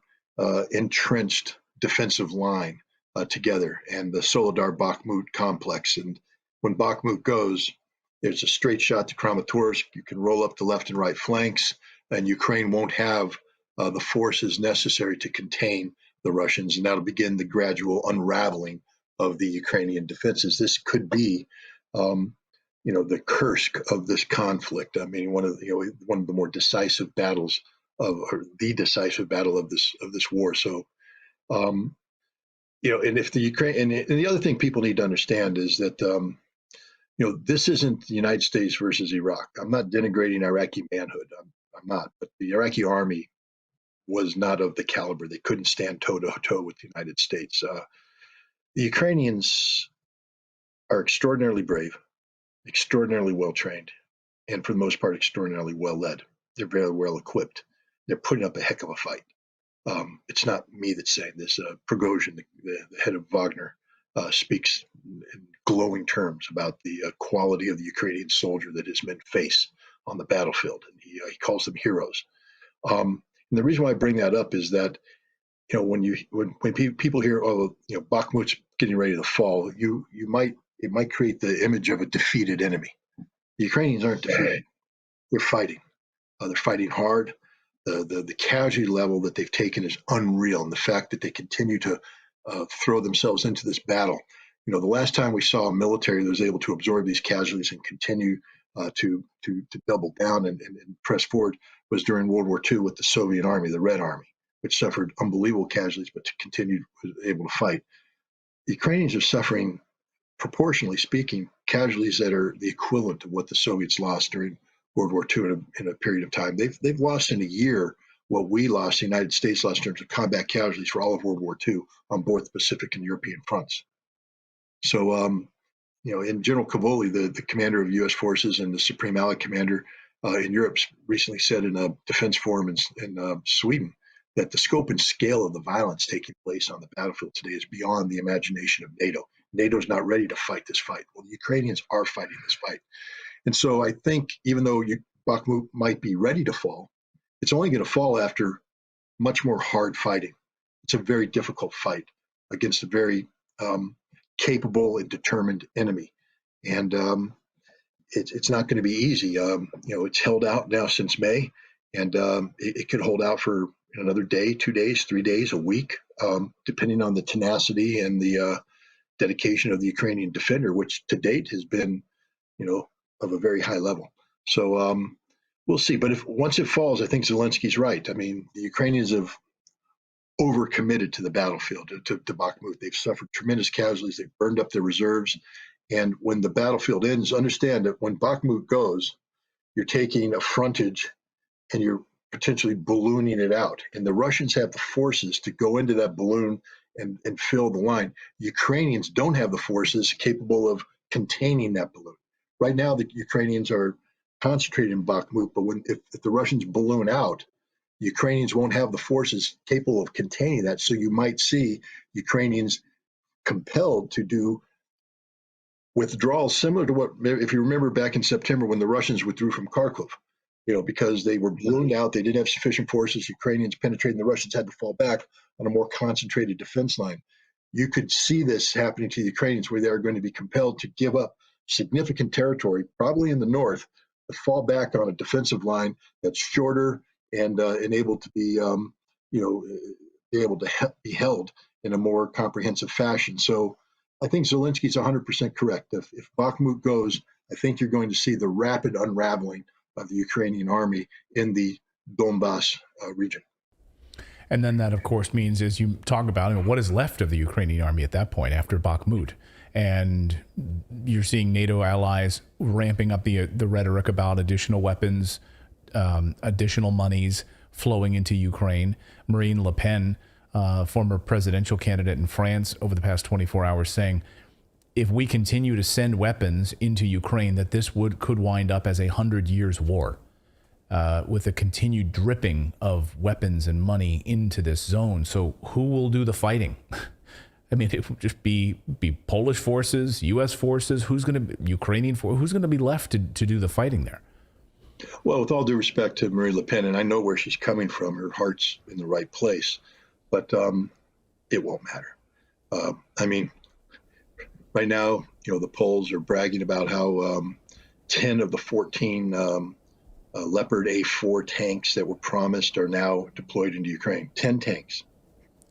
entrenched defensive line together, and the Soledar-Bakhmut complex. And when Bakhmut goes, there's a straight shot to Kramatorsk. You can roll up the left and right flanks, and Ukraine won't have the forces necessary to contain the Russians, and that'll begin the gradual unraveling of the Ukrainian defenses. This could be, the Kursk of this conflict. I mean, one of the more decisive battles or the decisive battle of this war. So, and if the Ukraine and the other thing people need to understand is that, this isn't the United States versus Iraq. I'm not denigrating Iraqi manhood. I'm not, but the Iraqi army was not of the caliber. They couldn't stand toe to toe with the United States. The Ukrainians are extraordinarily brave, extraordinarily well trained, and for the most part, extraordinarily well led. They're very well equipped. They're putting up a heck of a fight. It's not me that's saying this. Prigozhin, the head of Wagner, speaks in glowing terms about the quality of the Ukrainian soldier that his men face on the battlefield, and he calls them heroes. And the reason why I bring that up is that, when people hear, Bakhmut's getting ready to fall, it might create the image of a defeated enemy. The Ukrainians aren't defeated; they're fighting. They're fighting hard. The casualty level that they've taken is unreal, and the fact that they continue to throw themselves into this battle. The last time we saw a military that was able to absorb these casualties and continue to double down and press forward was during World War II with the Soviet Army, the Red Army, which suffered unbelievable casualties, but was able to fight. The Ukrainians are suffering, proportionally speaking, casualties that are the equivalent of what the Soviets lost during World War II in a period of time. They've lost in a year what we lost, the United States lost in terms of combat casualties for all of World War II on both the Pacific and European fronts. So, and General Cavoli, the commander of U.S. forces and the Supreme Allied Commander in Europe, recently said in a defense forum in Sweden that the scope and scale of the violence taking place on the battlefield today is beyond the imagination of NATO. NATO's not ready to fight this fight. Well, the Ukrainians are fighting this fight. And so I think even though Bakhmut might be ready to fall, it's only going to fall after much more hard fighting. It's a very difficult fight against a very capable and determined enemy. And it's not going to be easy. It's held out now since May, and it could hold out for another day, 2 days, 3 days, a week, depending on the tenacity and the dedication of the Ukrainian defender, which to date has been, of a very high level. So we'll see. But once it falls, I think Zelensky's right. I mean, the Ukrainians have overcommitted to the battlefield, to Bakhmut. They've suffered tremendous casualties. They've burned up their reserves. And when the battlefield ends, understand that when Bakhmut goes, you're taking a frontage and you're potentially ballooning it out. And the Russians have the forces to go into that balloon and fill the line. The Ukrainians don't have the forces capable of containing that balloon. Right now, the Ukrainians are concentrated in Bakhmut, but if the Russians balloon out, the Ukrainians won't have the forces capable of containing that. So you might see Ukrainians compelled to do withdrawals similar to what, if you remember back in September when the Russians withdrew from Kharkov, because they were ballooned out, they didn't have sufficient forces, Ukrainians penetrating, the Russians had to fall back on a more concentrated defense line. you could see this happening to the Ukrainians, where they are going to be compelled to give up significant territory, probably in the north, to fall back on a defensive line that's shorter and able to be, be able to be held in a more comprehensive fashion. So I think Zelensky's 100% correct. If Bakhmut goes, I think you're going to see the rapid unraveling of the Ukrainian army in the Donbass region. And then that, of course, means, as you talk about, what is left of the Ukrainian army at that point after Bakhmut. And you're seeing NATO allies ramping up the rhetoric about additional weapons, additional monies flowing into Ukraine. Marine Le Pen, former presidential candidate in France, over the past 24 hours saying, if we continue to send weapons into Ukraine, that this could wind up as a 100 years war. With a continued dripping of weapons and money into this zone. So who will do the fighting? I mean, it would just be Polish forces, U.S. forces. Who's going to be Ukrainian forces? Who's going to be left to do the fighting there? Well, with all due respect to Marine Le Pen, and I know where she's coming from, her heart's in the right place, but it won't matter. I mean, right now, the polls are bragging about how 10 of the 14 Leopard A4 tanks that were promised are now deployed into Ukraine. 10 tanks.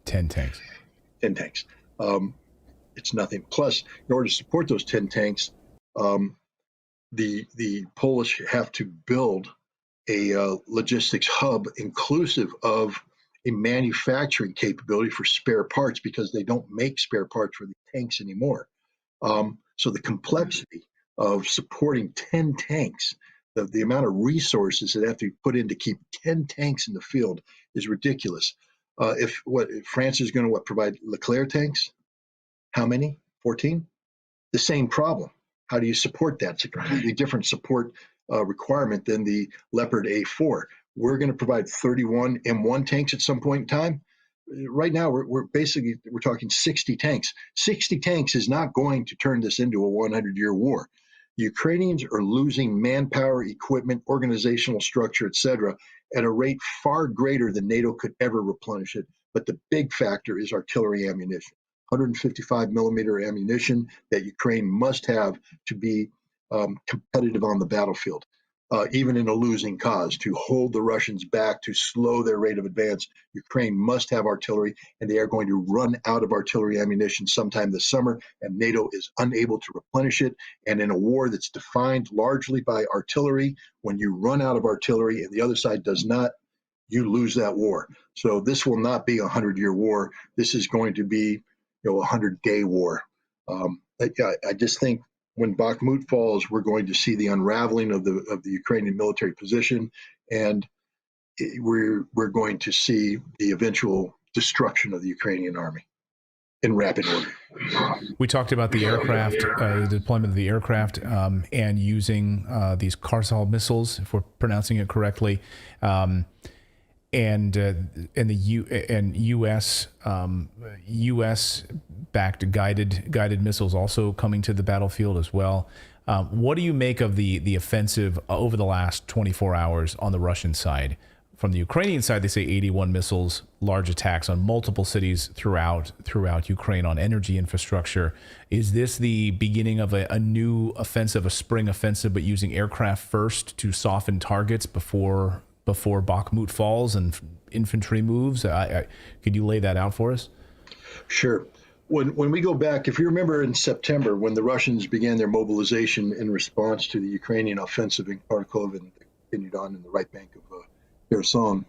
10 tanks. 10 tanks. It's nothing. Plus, in order to support those 10 tanks, the Polish have to build a logistics hub inclusive of a manufacturing capability for spare parts, because they don't make spare parts for the tanks anymore. So the complexity of supporting 10 tanks, the amount of resources that have to be put in to keep 10 tanks in the field is ridiculous. If France is going to provide Leclerc tanks, how many? 14? The same problem. How do you support that? It's a completely different support requirement than the Leopard A4. We're going to provide 31 M1 tanks at some point in time. Right now, we're talking 60 tanks. 60 tanks is not going to turn this into a 100-year war. The Ukrainians are losing manpower, equipment, organizational structure, etc., at a rate far greater than NATO could ever replenish it. But the big factor is artillery ammunition, 155 millimeter ammunition that Ukraine must have to be competitive on the battlefield, even in a losing cause, to hold the Russians back, to slow their rate of advance. Ukraine must have artillery, and they are going to run out of artillery ammunition sometime this summer, and NATO is unable to replenish it. And in a war that's defined largely by artillery, when you run out of artillery and the other side does not, you lose that war. So this will not be a 100-year war. This is going to be a 100-day war. I just think when Bakhmut falls, we're going to see the unraveling of the Ukrainian military position, and we're going to see the eventual destruction of the Ukrainian army in rapid order. We talked about the aircraft, the deployment of the aircraft, and using these Karsal missiles, if we're pronouncing it correctly, and U.S. backed guided missiles also coming to the battlefield as well. What do you make of the offensive over the last 24 hours on the Russian side? From the Ukrainian side, they say 81 missiles, large attacks on multiple cities throughout Ukraine on energy infrastructure. Is this the beginning of a new offensive, a spring offensive, but using aircraft first to soften targets before Bakhmut falls and infantry moves? Could you lay that out for us? Sure. When we go back, if you remember in September, when the Russians began their mobilization in response to the Ukrainian offensive in Kharkov and continued on in the right bank of Kherson,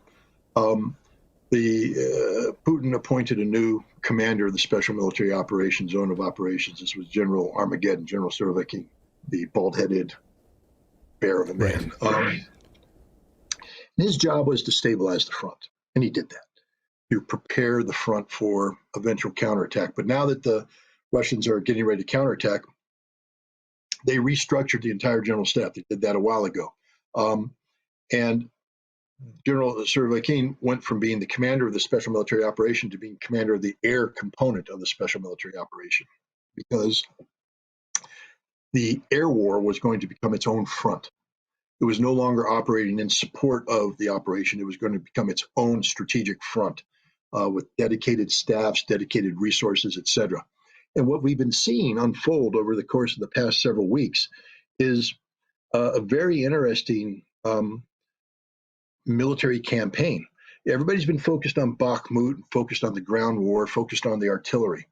Putin appointed a new commander of the Special Military Operations Zone of Operations. This was General Armageddon, General Surovikin, the bald-headed bear of a man. Right. His job was to stabilize the front, and he did that, to prepare the front for eventual counterattack. But now that the Russians are getting ready to counterattack, they restructured the entire general staff. They did that a while ago. And General Surovikin went from being the commander of the Special Military Operation to being commander of the air component of the Special Military Operation, because the air war was going to become its own front. It was no longer operating in support of the operation. It was going to become its own strategic front. with dedicated staffs, dedicated resources, et cetera. And what we've been seeing unfold over the course of the past several weeks is a very interesting military campaign. Everybody's been focused on Bakhmut, focused on the ground war, focused on the artillery.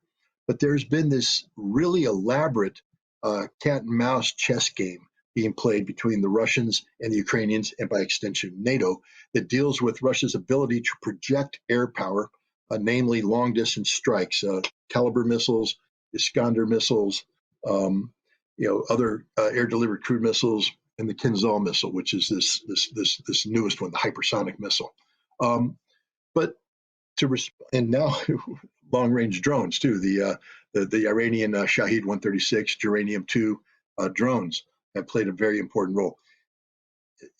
But there's been this really elaborate cat and mouse chess game being played between the Russians and the Ukrainians, and by extension, NATO, that deals with Russia's ability to project air power, namely long distance strikes, Caliber missiles, Iskander missiles, other air delivered cruise missiles, and the Kinzhal missile, which is this newest one, the hypersonic missile. But and now long range drones too. The Iranian Shahed 136 Geranium-2 drones have played a very important role.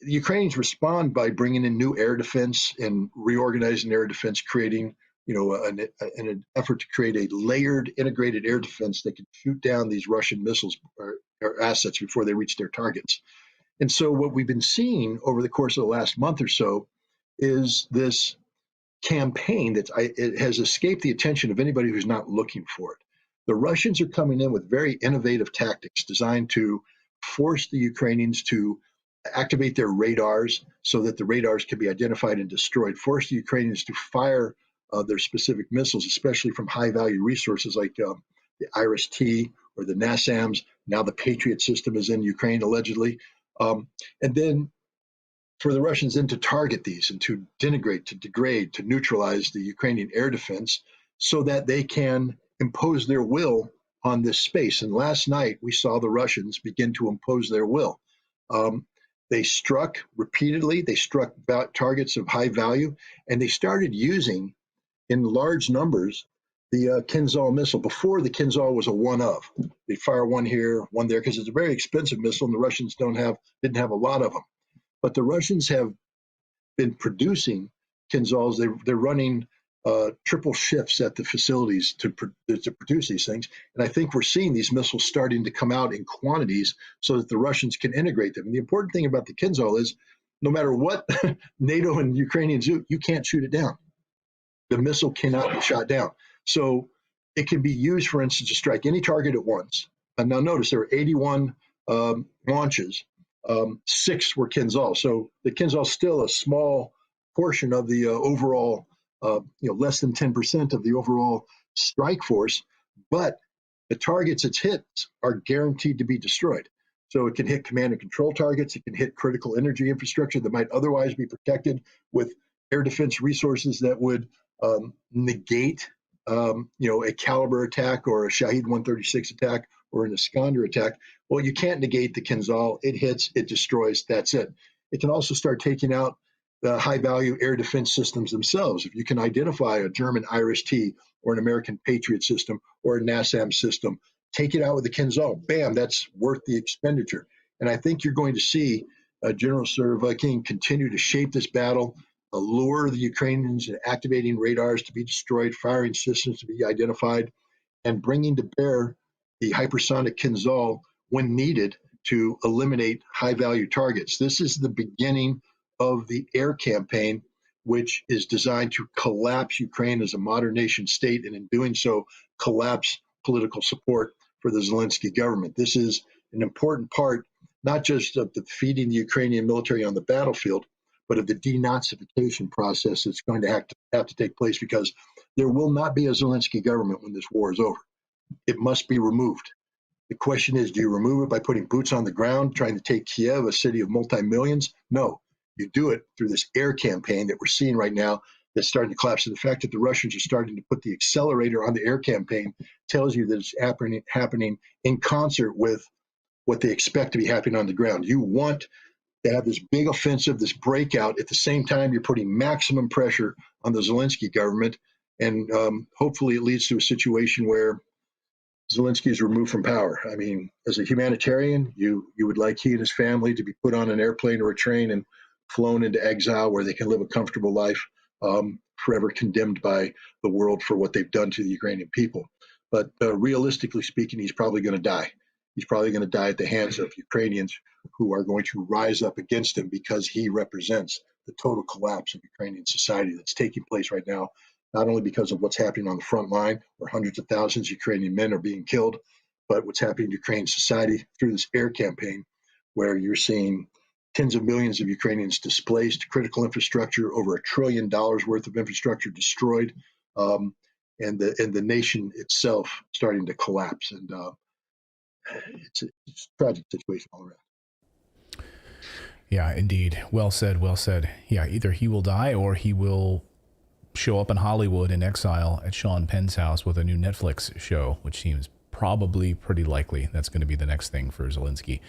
The Ukrainians respond by bringing in new air defense and reorganizing air defense, creating an effort to create a layered, integrated air defense that can shoot down these Russian missiles or assets before they reach their targets. And so what we've been seeing over the course of the last month or so is this campaign that it has escaped the attention of anybody who's not looking for it. The Russians are coming in with very innovative tactics designed to force the Ukrainians to activate their radars so that the radars can be identified and destroyed, force the Ukrainians to fire their specific missiles, especially from high-value resources like the IRIS-T or the NASAMS. Now the Patriot system is in Ukraine, allegedly. And then for the Russians then to target these and to denigrate, to degrade, to neutralize the Ukrainian air defense so that they can impose their will on this space. And last night we saw the Russians begin to impose their will. They struck repeatedly, they struck targets of high value, and they started using in large numbers the Kinzhal missile. Before, the Kinzhal was a one of. They fire one here, one there, because it's a very expensive missile and the Russians didn't have a lot of them. But the Russians have been producing Kinzhals. They're running triple shifts at the facilities to produce these things. And I think we're seeing these missiles starting to come out in quantities so that the Russians can integrate them. And the important thing about the Kinzhal is no matter what NATO and Ukrainians do, you can't shoot it down. The missile cannot be shot down. So it can be used, for instance, to strike any target at once. And now notice there were 81 launches. 6 were Kinzhal. So the Kinzhal is still a small portion of the overall, less than 10% of the overall strike force, but the targets it hits are guaranteed to be destroyed. So it can hit command and control targets. It can hit critical energy infrastructure that might otherwise be protected with air defense resources that would negate, a Caliber attack or a Shahed 136 attack or an Iskander attack. Well, you can't negate the Kinzhal. It hits, it destroys, that's it. It can also start taking out the high-value air defense systems themselves. If you can identify a German IRIS-T or an American Patriot system or a NASAM system, take it out with the Kinzhal. Bam, that's worth the expenditure. And I think you're going to see General Surovikin continue to shape this battle, allure the Ukrainians into activating radars to be destroyed, firing systems to be identified, and bringing to bear the hypersonic Kinzhal when needed to eliminate high-value targets. This is the beginning of the air campaign, which is designed to collapse Ukraine as a modern nation state, and in doing so, collapse political support for the Zelensky government. This is an important part, not just of defeating the Ukrainian military on the battlefield, but of the denazification process that's going to have to take place, because there will not be a Zelensky government when this war is over. It must be removed. The question is, do you remove it by putting boots on the ground, trying to take Kiev, a city of multi-millions? No, you do it through this air campaign that we're seeing right now that's starting to collapse. And the fact that the Russians are starting to put the accelerator on the air campaign tells you that it's happening in concert with what they expect to be happening on the ground. You want to have this big offensive, this breakout. At the same time, you're putting maximum pressure on the Zelensky government. And hopefully it leads to a situation where Zelensky is removed from power. I mean, as a humanitarian, you would like he and his family to be put on an airplane or a train and flown into exile where they can live a comfortable life, forever condemned by the world for what they've done to the Ukrainian people. But realistically speaking, he's probably going to die. He's probably going to die at the hands of Ukrainians who are going to rise up against him, because he represents the total collapse of Ukrainian society that's taking place right now, not only because of what's happening on the front line, where hundreds of thousands of Ukrainian men are being killed, but what's happening in Ukrainian society through this air campaign, where you're seeing tens of millions of Ukrainians displaced, critical infrastructure, over $1 trillion worth of infrastructure destroyed, and the nation itself starting to collapse. And it's a tragic situation all around. Yeah, indeed. Well said, well said. Yeah, either he will die or he will show up in Hollywood in exile at Sean Penn's house with a new Netflix show, which seems probably pretty likely. That's going to be the next thing for Zelensky.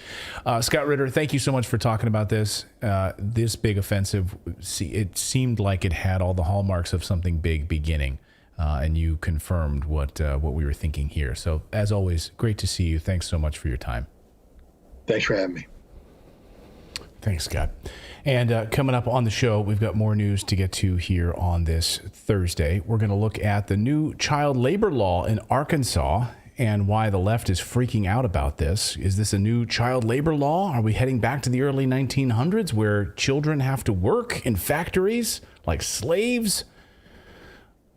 Scott Ritter, thank you so much for talking about this. This big offensive, it seemed like it had all the hallmarks of something big beginning, and you confirmed what we were thinking here. So, as always, great to see you. Thanks so much for your time. Thanks for having me. Thanks, Scott. And coming up on the show, we've got more news to get to here on this Thursday. We're going to look at the new child labor law in Arkansas and why the left is freaking out about this. Is this a new child labor law? Are we heading back to the early 1900s where children have to work in factories like slaves?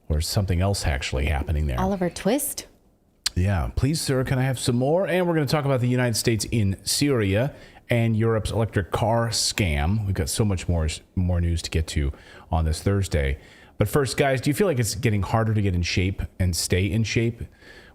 Or is something else actually happening there? Oliver Twist? Yeah. Please, sir, can I have some more? And we're going to talk about the United States in Syria and Europe's electric car scam. We've got so much more news to get to on this Thursday. But first, guys, do you feel like it's getting harder to get in shape and stay in shape?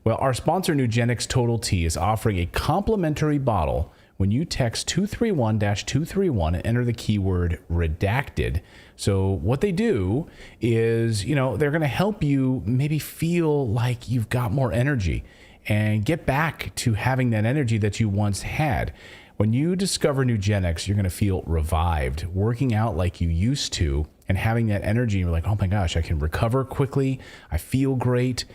Well, our sponsor, Nugenix Total T, is offering a complimentary bottle when you text 231-231 and enter the keyword redacted. So what they do is, they're going to help you maybe feel like you've got more energy and get back to having that energy that you once had. When you discover Nugenix, you're going to feel revived, working out like you used to and having that energy. You're like, oh my gosh, I can recover quickly. I feel great.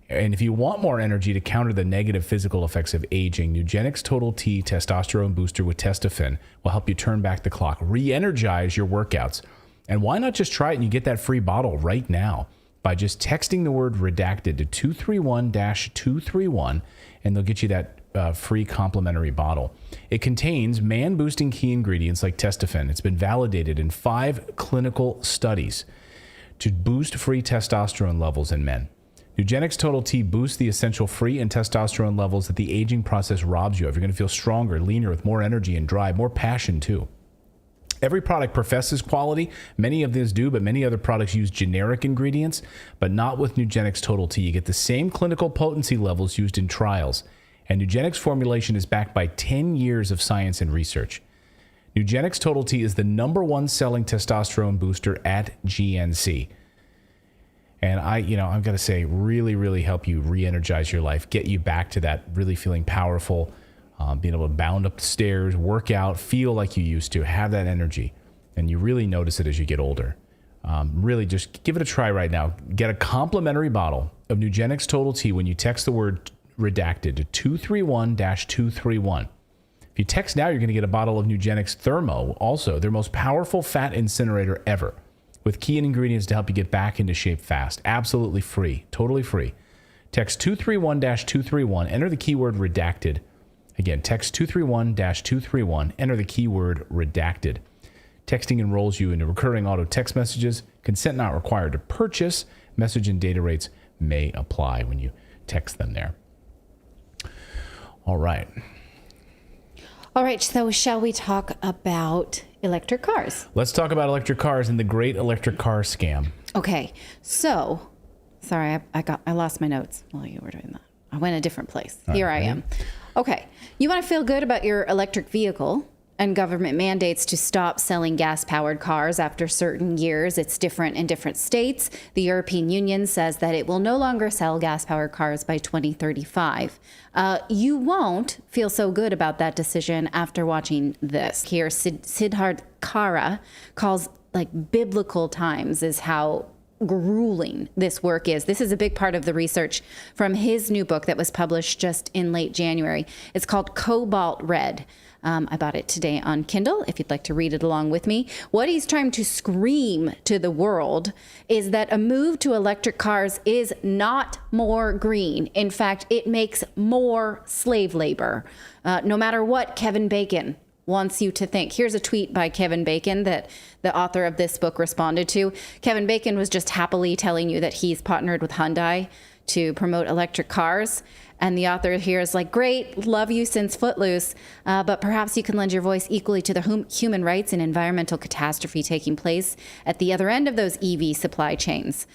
And if you want more energy to counter the negative physical effects of aging, Nugenix Total T Testosterone Booster with Testofen will help you turn back the clock, re-energize your workouts. And why not just try it and you get that free bottle right now by just texting the word redacted to 231-231, and they'll get you that free complimentary bottle. It contains man-boosting key ingredients like Testofen. It's been validated in 5 clinical studies to boost free testosterone levels in men. Nugenix Total T boosts the essential free and testosterone levels that the aging process robs you of. You're going to feel stronger, leaner, with more energy and drive, more passion too. Every product professes quality. Many of these do, but many other products use generic ingredients, but not with Nugenix Total T. You get the same clinical potency levels used in trials. And Nugenix formulation is backed by 10 years of science and research. Nugenix Total T is the #1 selling testosterone booster at GNC. And I've got to say, really, really help you re-energize your life, get you back to that really feeling powerful, being able to bound up the stairs, work out, feel like you used to, have that energy. And you really notice it as you get older. Really, just give it a try right now. Get a complimentary bottle of Nugenix Total T when you text the word redacted to 231-231. If you text now, you're going to get a bottle of Nugenix Thermo, also their most powerful fat incinerator ever, with key ingredients to help you get back into shape fast. Absolutely free, totally free. Text 231-231, enter the keyword redacted. Again, text 231-231, enter the keyword redacted. Texting enrolls you into recurring auto text messages. Consent not required to purchase. Message and data rates may apply when you text them there. All right. All right, so shall we talk about electric cars? Let's talk about electric cars and the great electric car scam. Okay, so, sorry, I lost my notes while you were doing that. I went a different place. Here I am. Okay, you want to feel good about your electric vehicle and government mandates to stop selling gas-powered cars after certain years. It's different in different states. The European Union says that it will no longer sell gas-powered cars by 2035. You won't feel so good about that decision after watching this. Here, Siddharth Kara calls biblical times is how grueling this work is. This is a big part of the research from his new book that was published just in late January. It's called Cobalt Red. I bought it today on Kindle, if you'd like to read it along with me. What he's trying to scream to the world is that a move to electric cars is not more green. In fact, it makes more slave labor. No matter what Kevin Bacon wants you to think. Here's a tweet by Kevin Bacon that the author of this book responded to. Kevin Bacon was just happily telling you that he's partnered with Hyundai to promote electric cars. And the author here is like, great, love you since Footloose, but perhaps you can lend your voice equally to the human rights and environmental catastrophe taking place at the other end of those EV supply chains.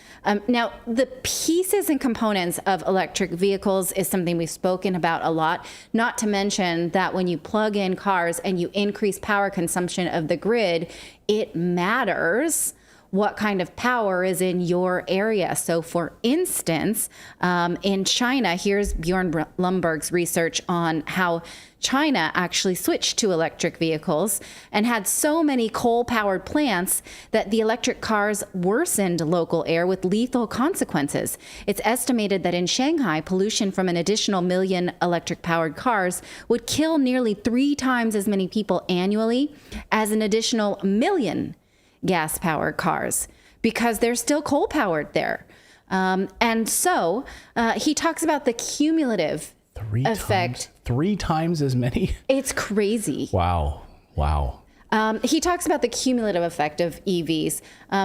Now, the pieces and components of electric vehicles is something we've spoken about a lot, not to mention that when you plug in cars and you increase power consumption of the grid, it matters what kind of power is in your area. So for instance, in China, here's Bjorn Lundberg's research on how China actually switched to electric vehicles and had so many coal-powered plants that the electric cars worsened local air with lethal consequences. It's estimated that in Shanghai, pollution from an additional 1 million electric-powered cars would kill nearly 3 times as many people annually as an additional 1 million gas-powered cars, because they're still coal-powered there. And so he talks about the cumulative effect. 3 times as many? It's crazy. Wow. He talks about the cumulative effect of EVs.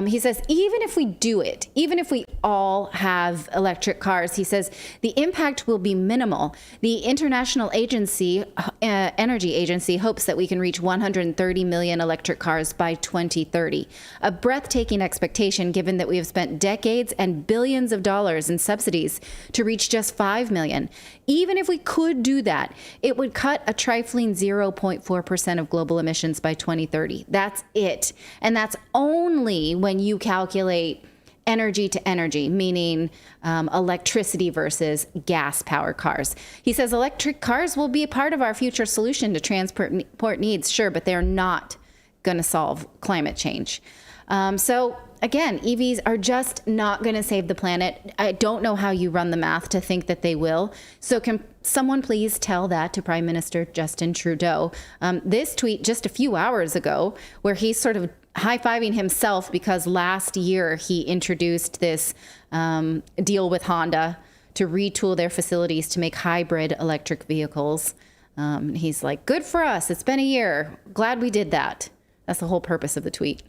He says, even if we do it, even if we all have electric cars, he says, the impact will be minimal. The International Energy Agency hopes that we can reach 130 million electric cars by 2030. A breathtaking expectation, given that we have spent decades and billions of dollars in subsidies to reach just 5 million. Even if we could do that, it would cut a trifling 0.4% of global emissions by 2030. That's it. And that's only when you calculate energy to energy, meaning electricity versus gas-powered cars. He says electric cars will be a part of our future solution to transport needs, sure, but they're not going to solve climate change. So again, EVs are just not going to save the planet. I don't know how you run the math to think that they will. So can someone please tell that to Prime Minister Justin Trudeau? This tweet just a few hours ago, where he's sort of high-fiving himself because last year he introduced this deal with Honda to retool their facilities to make hybrid electric vehicles. He's like, good for us. It's been a year. Glad we did that. That's the whole purpose of the tweet.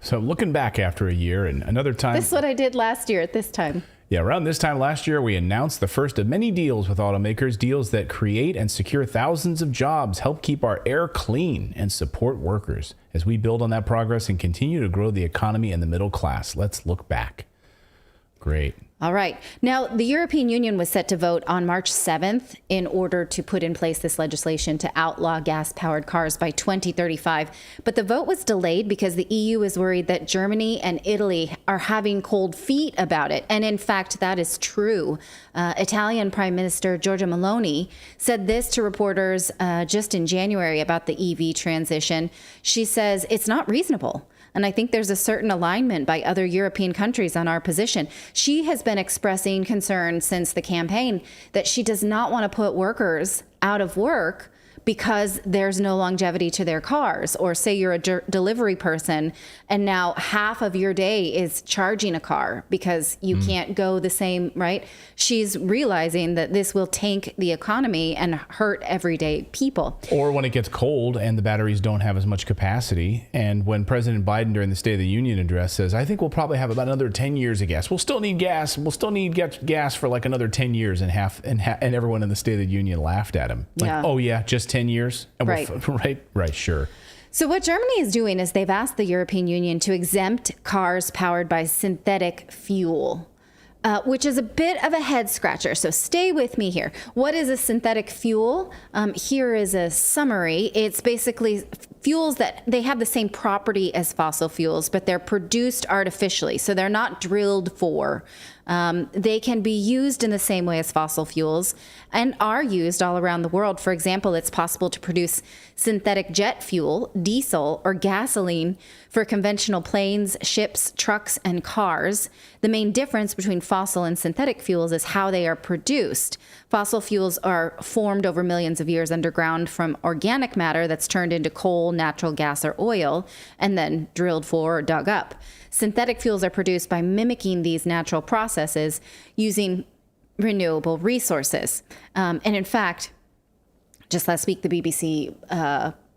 So looking back after a year and another time. This is what I did last year at this time. Yeah, around this time last year, we announced the first of many deals with automakers, deals that create and secure thousands of jobs, help keep our air clean, and support workers. As we build on that progress and continue to grow the economy and the middle class, let's look back. Great. All right. Now, the European Union was set to vote on March 7th in order to put in place this legislation to outlaw gas-powered cars by 2035. But the vote was delayed because the EU is worried that Germany and Italy are having cold feet about it. And in fact, that is true. Italian Prime Minister Giorgia Meloni said this to reporters just in January about the EV transition. She says, it's not reasonable. And I think there's a certain alignment by other European countries on our position. She has been expressing concern since the campaign that she does not want to put workers out of work because there's no longevity to their cars. Or say you're a delivery person and now half of your day is charging a car because you can't go the same, right? She's realizing that this will tank the economy and hurt everyday people. Or when it gets cold and the batteries don't have as much capacity. And when President Biden during the State of the Union address says, I think we'll probably have about another 10 years of gas. We'll still need gas. We'll still need gas for like another 10 years. And everyone in the State of the Union laughed at him. Like, oh yeah, just 10 years? And right. Right, sure. So what Germany is doing is they've asked the European Union to exempt cars powered by synthetic fuel, which is a bit of a head scratcher. So stay with me here. What is a synthetic fuel? Here is a summary. It's basically fuels that they have the same property as fossil fuels, but they're produced artificially. So they're not drilled for. They can be used in the same way as fossil fuels and are used all around the world. For example, it's possible to produce synthetic jet fuel, diesel, or gasoline for conventional planes, ships, trucks, and cars. The main difference between fossil and synthetic fuels is how they are produced. Fossil fuels are formed over millions of years underground from organic matter that's turned into coal, natural gas, or oil, and then drilled for or dug up. Synthetic fuels are produced by mimicking these natural processes using renewable resources. And in fact, just last week, the BBC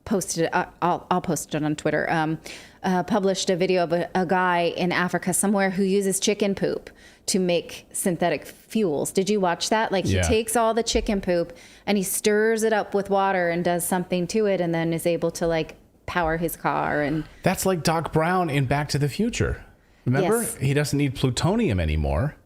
posted, I'll post it on Twitter, published a video of a guy in Africa somewhere who uses chicken poop to make synthetic fuels. Did you watch that? Like he takes all the chicken poop and he stirs it up with water and does something to it and then is able to like power his car. And that's like Doc Brown in Back to the Future. Remember? Yes. He doesn't need plutonium anymore.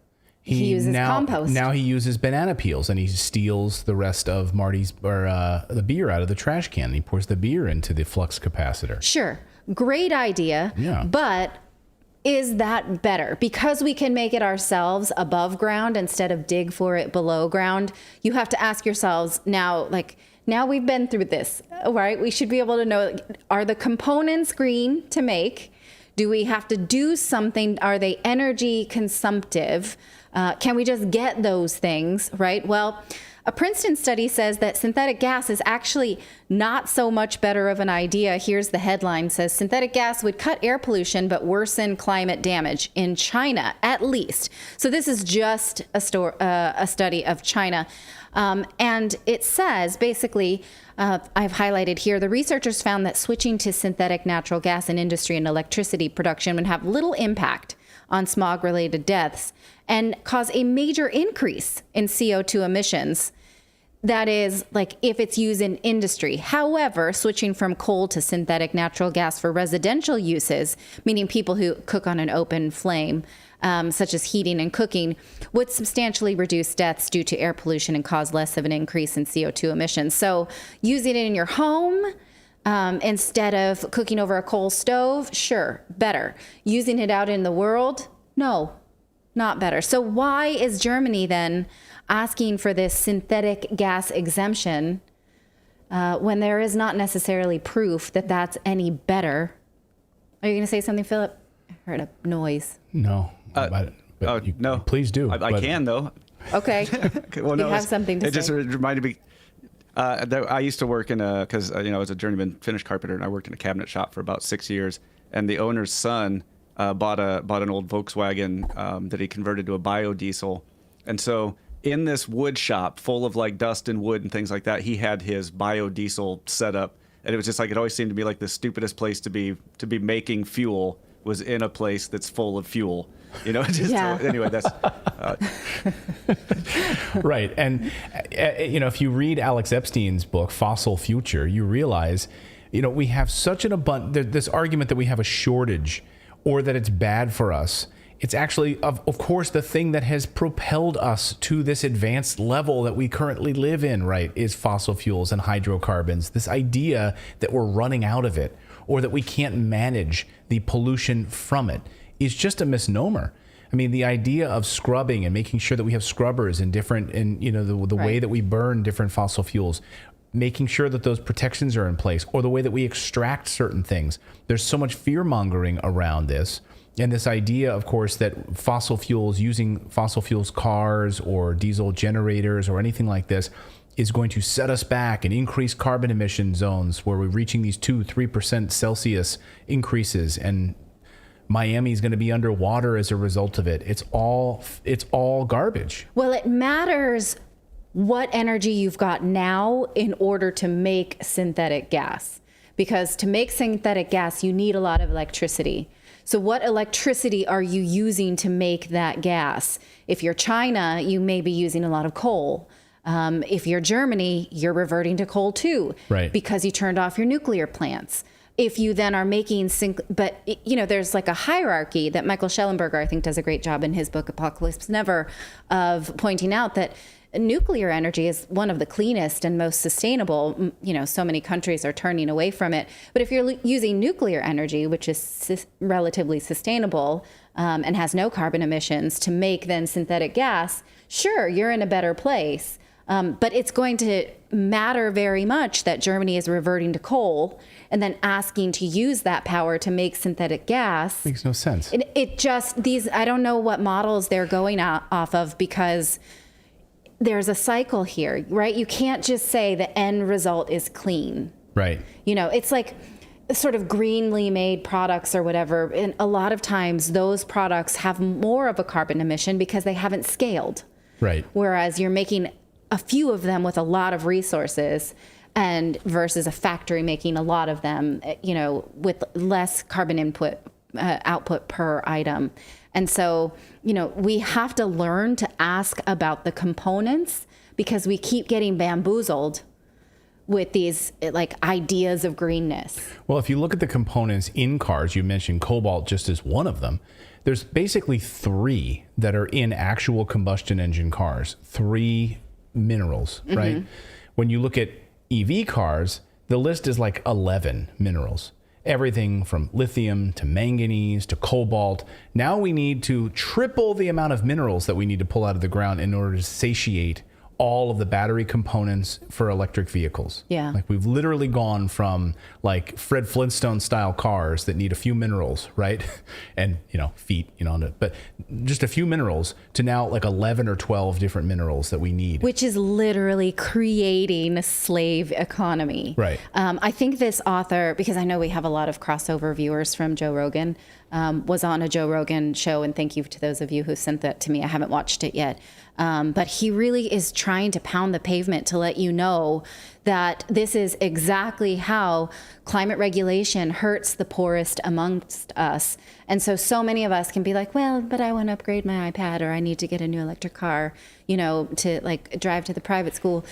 He uses compost. Now he uses banana peels and he steals the rest of Marty's the beer out of the trash can. And he pours the beer into the flux capacitor. Sure. Great idea. Yeah. But is that better? Because we can make it ourselves above ground instead of dig for it below ground. You have to ask yourselves now we've been through this, right? We should be able to know, are the components green to make? Do we have to do something? Are they energy consumptive? Can we just get those things, right? Well, a Princeton study says that synthetic gas is actually not so much better of an idea. Here's the headline, says synthetic gas would cut air pollution but worsen climate damage in China, at least. So this is just a study of China. And it says, basically, I've highlighted here, the researchers found that switching to synthetic natural gas in industry and electricity production would have little impact on smog-related deaths and cause a major increase in CO2 emissions. That is, like, if it's used in industry. However, switching from coal to synthetic natural gas for residential uses, meaning people who cook on an open flame, such as heating and cooking, would substantially reduce deaths due to air pollution and cause less of an increase in CO2 emissions. So using it in your home instead of cooking over a coal stove, sure, better. Using it out in the world, no, not better. So why is Germany then asking for this synthetic gas exemption when there is not necessarily proof that that's any better? Are you going to say something, Philip? I heard a noise. No. No. Please do. I can, though. Okay. Well, you have something to say. It just reminded me. I used to work in because I was a journeyman finish carpenter, and I worked in a cabinet shop for about 6 years. And the owner's son bought an old Volkswagen that he converted to a biodiesel. And so in this wood shop full of like dust and wood and things like that, he had his biodiesel set up. And it was just like, it always seemed to be like the stupidest place to be making fuel was in a place that's full of fuel. You know, just anyway, that's right. And if you read Alex Epstein's book, Fossil Future, you realize, we have such an this argument that we have a shortage or that it's bad for us. It's actually, of course, the thing that has propelled us to this advanced level that we currently live in, right, is fossil fuels and hydrocarbons. This idea that we're running out of it or that we can't manage the pollution from it is just a misnomer. I mean, the idea of scrubbing and making sure that we have scrubbers in different, the way that we burn different fossil fuels, making sure that those protections are in place, or the way that we extract certain things. There's so much fear-mongering around this. And this idea, of course, that using fossil fuels cars or diesel generators or anything like this is going to set us back and increase carbon emission zones where we're reaching these 2-3% Celsius increases, and Miami is going to be underwater as a result of it. It's all garbage. Well, it matters what energy you've got now in order to make synthetic gas, because to make synthetic gas, you need a lot of electricity. So what electricity are you using to make that gas? If you're China, you may be using a lot of coal. If you're Germany, you're reverting to coal too, right, because you turned off your nuclear plants. If you then are making, but there's like a hierarchy that Michael Schellenberger, I think, does a great job in his book Apocalypse Never of pointing out that nuclear energy is one of the cleanest and most sustainable. So many countries are turning away from it. But if you're using nuclear energy, which is relatively sustainable and has no carbon emissions, to make then synthetic gas, sure, you're in a better place. But it's going to matter very much that Germany is reverting to coal and then asking to use that power to make synthetic gas. Makes no sense. I don't know what models they're going off of, because there's a cycle here, right? You can't just say the end result is clean. Right. It's like sort of greenly made products or whatever. And a lot of times those products have more of a carbon emission because they haven't scaled. Right. Whereas you're making a few of them with a lot of resources. and versus a factory making a lot of them, with less carbon output per item. And so, we have to learn to ask about the components, because we keep getting bamboozled with these ideas of greenness. Well, if you look at the components in cars, you mentioned cobalt just as one of them. There's basically 3 that are in actual combustion engine cars, 3 minerals, right? When you look at EV cars, the list is like 11 minerals. Everything from lithium to manganese to cobalt. Now we need to triple the amount of minerals that we need to pull out of the ground in order to satiate all of the battery components for electric vehicles. Yeah. Like we've literally gone from like Fred Flintstone style cars that need a few minerals, right? And, feet, but just a few minerals to now like 11 or 12 different minerals that we need. Which is literally creating a slave economy. Right. I think this author, because I know we have a lot of crossover viewers from Joe Rogan, was on a Joe Rogan show, and thank you to those of you who sent that to me. I haven't watched it yet. But he really is trying to pound the pavement to let you know that this is exactly how climate regulation hurts the poorest amongst us. And so many of us can be like, well, but I want to upgrade my iPad, or I need to get a new electric car, to drive to the private school.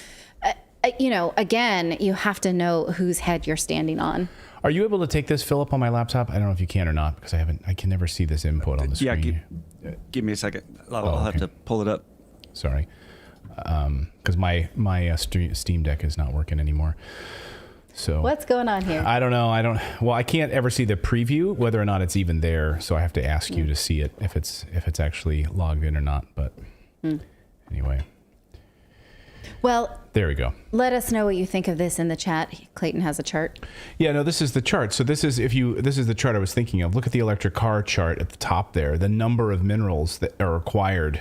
Again, you have to know whose head you're standing on. Are you able to take this, Philip, on my laptop? I don't know if you can or not, because I can never see this input on the screen. Yeah, give me a second. I'll have to pull it up. Sorry, because my Steam Deck is not working anymore. So what's going on here? I don't know. I can't ever see the preview, whether or not it's even there. So I have to ask you to see it if it's actually logged in or not. But anyway. Well, there we go. Let us know what you think of this in the chat. Clayton has a chart. Yeah, no, this is the chart. So this is the chart I was thinking of. Look at the electric car chart at the top there. The number of minerals that are required.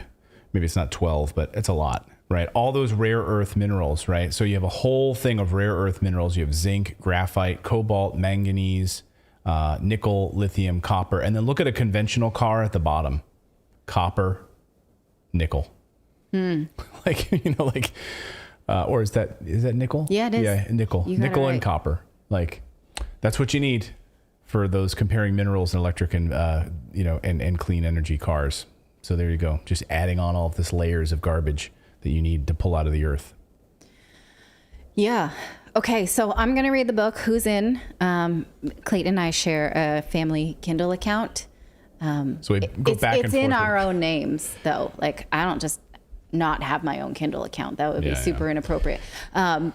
Maybe it's not 12, but it's a lot, right? All those rare earth minerals, right? So you have a whole thing of rare earth minerals. You have zinc, graphite, cobalt, manganese, nickel, lithium, copper. And then look at a conventional car at the bottom. Copper, nickel. Or is that nickel? Yeah, it is. Yeah, nickel. Nickel and copper. That's what you need for those comparing minerals and electric and and clean energy cars. So there you go. Just adding on all of this layers of garbage that you need to pull out of the earth. Yeah. Okay, so I'm going to read the book, Who's In? Clayton and I share a family Kindle account. So we go back and forth. It's in our own names, though. I don't just not have my own Kindle account. That would be super inappropriate.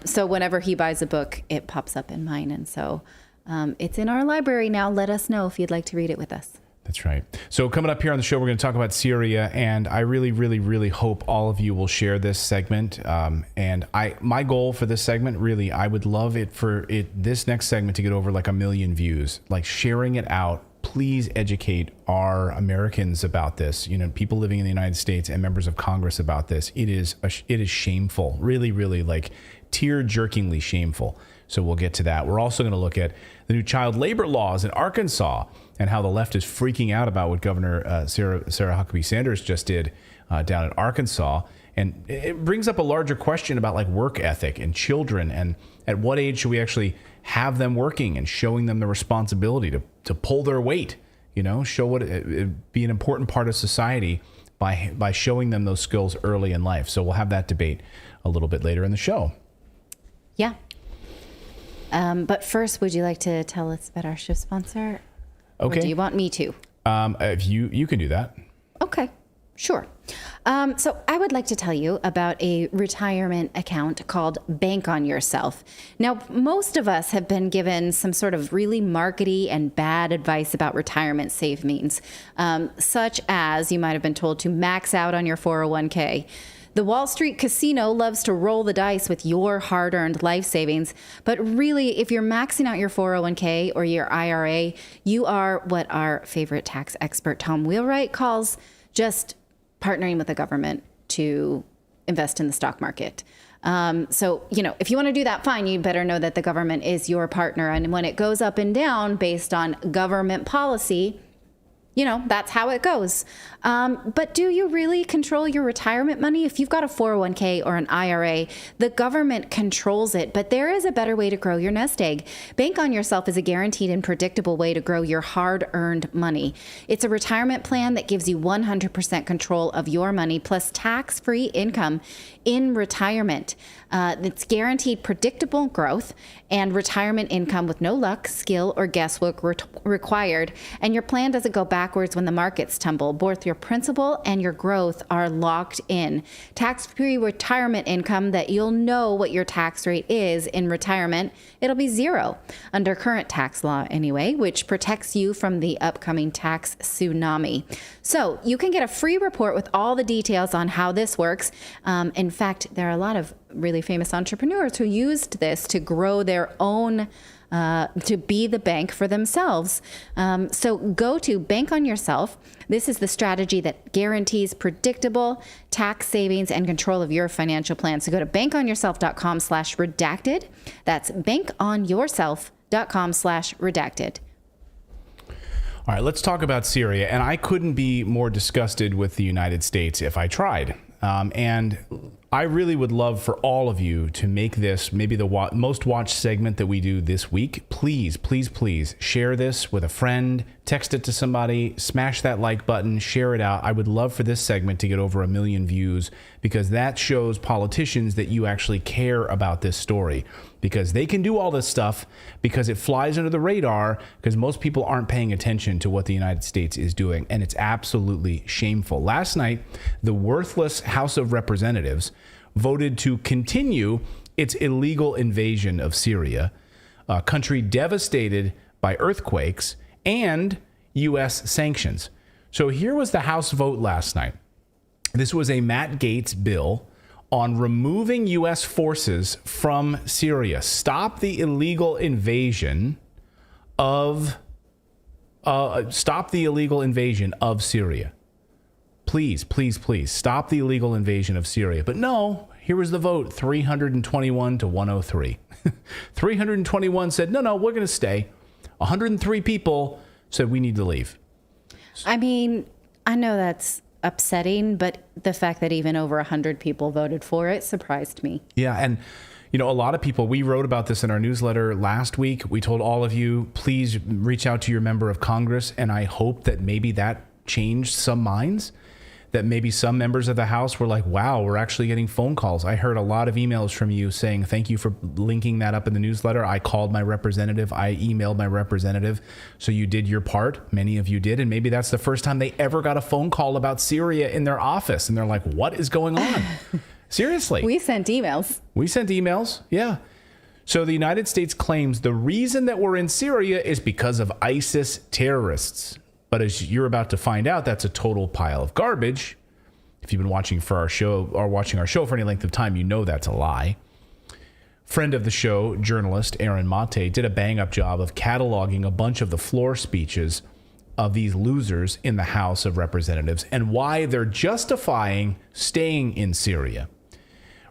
So whenever he buys a book, it pops up in mine. And so it's in our library now. Let us know if you'd like to read it with us. That's right. So coming up here on the show, we're going to talk about Syria, and I really, really, really hope all of you will share this segment. And my goal for this segment, really, I would love it for this next segment to get over like 1 million views. Sharing it out. Please educate our Americans about this. People living in the United States and members of Congress about this. It is shameful. Really, really tear-jerkingly shameful. So we'll get to that. We're also going to look at the new child labor laws in Arkansas and how the left is freaking out about what Governor Sarah Huckabee Sanders just did down in Arkansas. And it brings up a larger question about like work ethic and children, and at what age should we actually have them working and showing them the responsibility to pull their weight, you know, show what it be an important part of society by showing them those skills early in life. So we'll have that debate a little bit later in the show. Yeah. But first, would you like to tell us about our show sponsor? Okay. Or do you want me to? If you can do that. Okay, sure. So I would like to tell you about a retirement account called Bank on Yourself. Now, most of us have been given some sort of really markety and bad advice about retirement savings, such as you might have been told to max out on your 401k. The Wall Street casino loves to roll the dice with your hard-earned life savings, but really, if you're maxing out your 401k or your IRA, you are what our favorite tax expert Tom Wheelwright calls just partnering with the government to invest in the stock market. So, you know, if you want to do that, fine, you better know that the government is your partner. And when it goes up and down based on government policy, You know, that's how it goes. But do you really control your retirement money? If you've got a 401k or an IRA, the government controls it, but there is a better way to grow your nest egg. Bank on Yourself is a guaranteed and predictable way to grow your hard-earned money. It's a retirement plan that gives you 100% control of your money plus tax-free income in retirement. It's guaranteed predictable growth and retirement income with no luck, skill, or guesswork required. And your plan doesn't go backwards when the markets tumble. Both your principal and your growth are locked in. Tax-free retirement income that you'll know what your tax rate is in retirement. It'll be zero under current tax law anyway, which protects you from the upcoming tax tsunami. So you can get a free report with all the details on how this works. In fact, there are a lot of really famous entrepreneurs who used this to grow their own, to be the bank for themselves. So go to Bank on Yourself. This is the strategy that guarantees predictable tax savings and control of your financial plan. So go to bankonyourself.com/redacted. That's bankonyourself.com/redacted. All right, let's talk about Syria. And I couldn't be more disgusted with the United States if I tried. And I really would love for all of you to make this maybe the most watched segment that we do this week. Please, please, please share this with a friend, text it to somebody, smash that like button, share it out. I would love for this segment to get over 1 million views because that shows politicians that you actually care about this story, because they can do all this stuff because it flies under the radar because most people aren't paying attention to what the United States is doing. And it's absolutely shameful. Last night, the worthless House of Representatives voted to continue its illegal invasion of Syria, a country devastated by earthquakes and U.S. sanctions. So here was the House vote last night. This was a Matt Gaetz bill on removing U.S. forces from Syria. Stop the illegal invasion of Syria. Please, please, please stop the illegal invasion of Syria. But no, here was the vote, 321 to 103. 321 said, no, we're going to stay. 103 people said we need to leave. I mean, I know that's upsetting, but the fact that even over 100 people voted for it surprised me. Yeah, and you know, a lot of people, we wrote about this in our newsletter last week. We told all of you, please reach out to your member of Congress, and I hope that maybe that changed some minds, that maybe some members of the House were like, wow, we're actually getting phone calls. I heard a lot of emails from you saying, thank you for linking that up in the newsletter. I called my representative. I emailed my representative. So you did your part. Many of you did. And maybe that's the first time they ever got a phone call about Syria in their office. And they're like, what is going on? Seriously. We sent emails. Yeah. So the United States claims the reason that we're in Syria is because of ISIS terrorists. But as you're about to find out, that's a total pile of garbage. If you've been watching for our show or watching our show for any length of time, you know that's a lie. Friend of the show, journalist Aaron Mate, did a bang-up job of cataloging a bunch of the floor speeches of these losers in the House of Representatives and why they're justifying staying in Syria.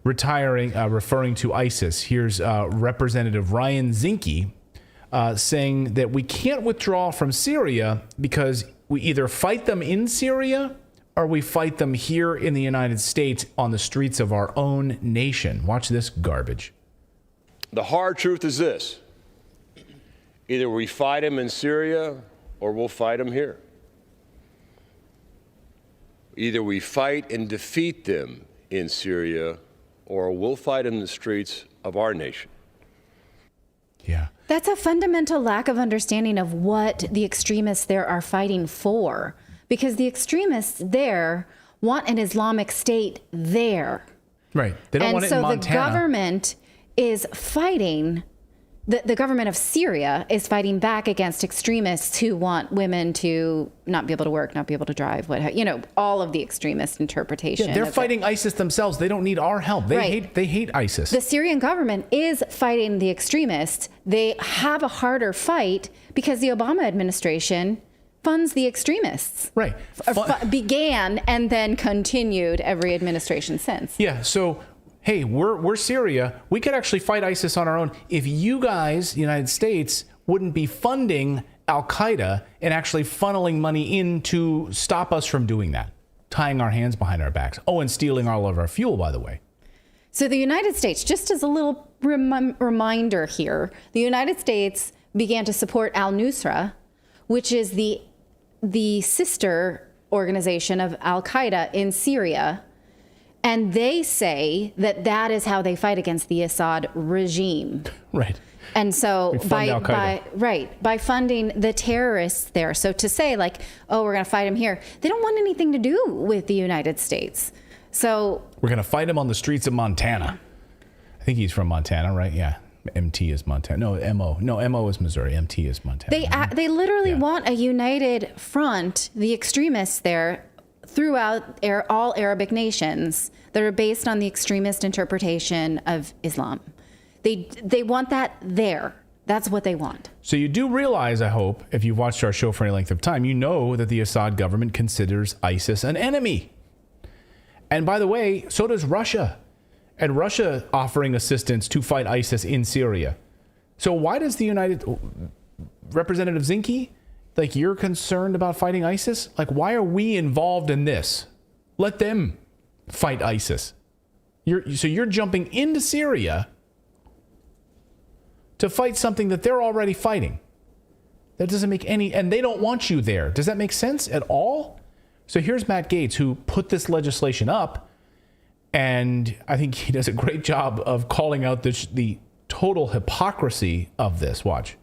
Referring to ISIS, here's Representative Ryan Zinke, saying that we can't withdraw from Syria because we either fight them in Syria or we fight them here in the United States on the streets of our own nation. Watch this garbage. The hard truth is this: either we fight them in Syria or we'll fight them here. Either we fight and defeat them in Syria or we'll fight them in the streets of our nation. Yeah. That's a fundamental lack of understanding of what the extremists there are fighting for, because the extremists there want an Islamic State there. Right. They don't want it in Montana. And so the government is fighting, the government of Syria is fighting back against extremists who want women to not be able to work, not be able to drive, all of the extremist interpretation. Yeah, they're fighting ISIS themselves. They don't need our help. They hate ISIS. The Syrian government is fighting the extremists. They have a harder fight because the Obama administration funds the extremists. Right. Began and then continued every administration since. Yeah, so hey, we're Syria. We could actually fight ISIS on our own if you guys, the United States, wouldn't be funding Al-Qaeda and actually funneling money in to stop us from doing that, tying our hands behind our backs. Oh, and stealing all of our fuel, by the way. So the United States, just as a little reminder here, the United States began to support al-Nusra, which is the sister organization of Al-Qaeda in Syria. And they say that that is how they fight against the Assad regime. Right. And so by funding the terrorists there. So to say like, oh, we're going to fight them here, they don't want anything to do with the United States. So we're going to fight him on the streets of Montana. I think he's from Montana, right? Yeah. MT is Montana. No, MO. No, MO is Missouri. MT is Montana. They literally want a united front, the extremists there, throughout all Arabic nations that are based on the extremist interpretation of Islam. They want that there. That's what they want. So you do realize, I hope, if you've watched our show for any length of time, you know that the Assad government considers ISIS an enemy. And by the way, so does Russia. And Russia offering assistance to fight ISIS in Syria. So why does the Representative Zinke, like, you're concerned about fighting ISIS? Like, why are we involved in this? Let them fight ISIS. So you're jumping into Syria to fight something that they're already fighting. That doesn't make any, and they don't want you there. Does that make sense at all? So here's Matt Gaetz, who put this legislation up, and I think he does a great job of calling out the total hypocrisy of this. Watch.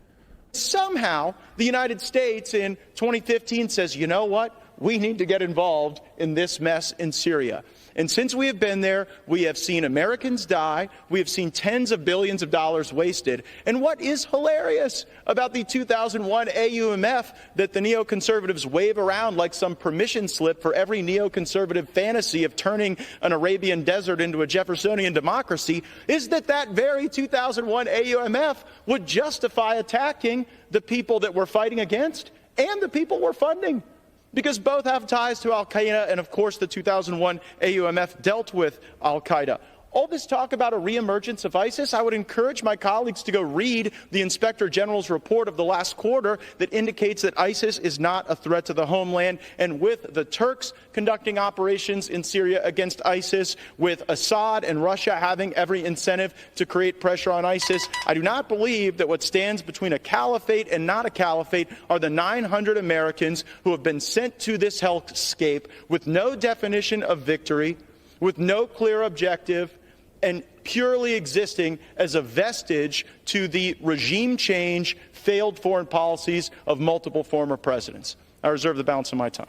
Somehow, the United States in 2015 says, you know what? We need to get involved in this mess in Syria. And since we have been there, we have seen Americans die. We have seen tens of billions of dollars wasted. And what is hilarious about the 2001 AUMF that the neoconservatives wave around like some permission slip for every neoconservative fantasy of turning an Arabian desert into a Jeffersonian democracy is that very 2001 AUMF would justify attacking the people that we're fighting against and the people we're funding. Because both have ties to al-Qaeda, and of course the 2001 AUMF dealt with al-Qaeda. All this talk about a reemergence of ISIS, I would encourage my colleagues to go read the Inspector General's report of the last quarter that indicates that ISIS is not a threat to the homeland. And with the Turks conducting operations in Syria against ISIS, with Assad and Russia having every incentive to create pressure on ISIS, I do not believe that what stands between a caliphate and not a caliphate are the 900 Americans who have been sent to this hellscape with no definition of victory, with no clear objective, and purely existing as a vestige to the regime change, failed foreign policies of multiple former presidents. I reserve the balance of my time.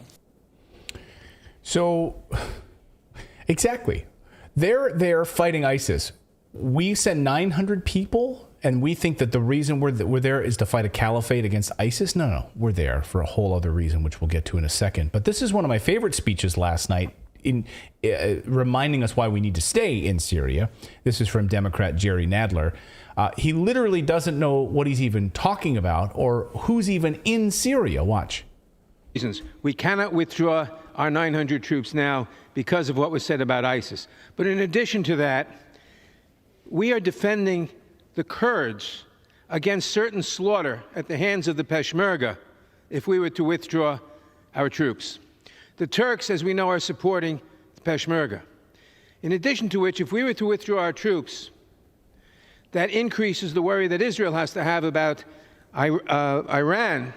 So, exactly. They're fighting ISIS. We send 900 people, and we think that the reason we're there is to fight a caliphate against ISIS? No. We're there for a whole other reason, which we'll get to in a second. But this is one of my favorite speeches last night, in reminding us why we need to stay in Syria. This is from Democrat Jerry Nadler. He literally doesn't know what he's even talking about or who's even in Syria. Watch. We cannot withdraw our 900 troops now because of what was said about ISIS. But in addition to that, we are defending the Kurds against certain slaughter at the hands of the Peshmerga if we were to withdraw our troops. The Turks, as we know, are supporting the Peshmerga. In addition to which, if we were to withdraw our troops, that increases the worry that Israel has to have about Iran,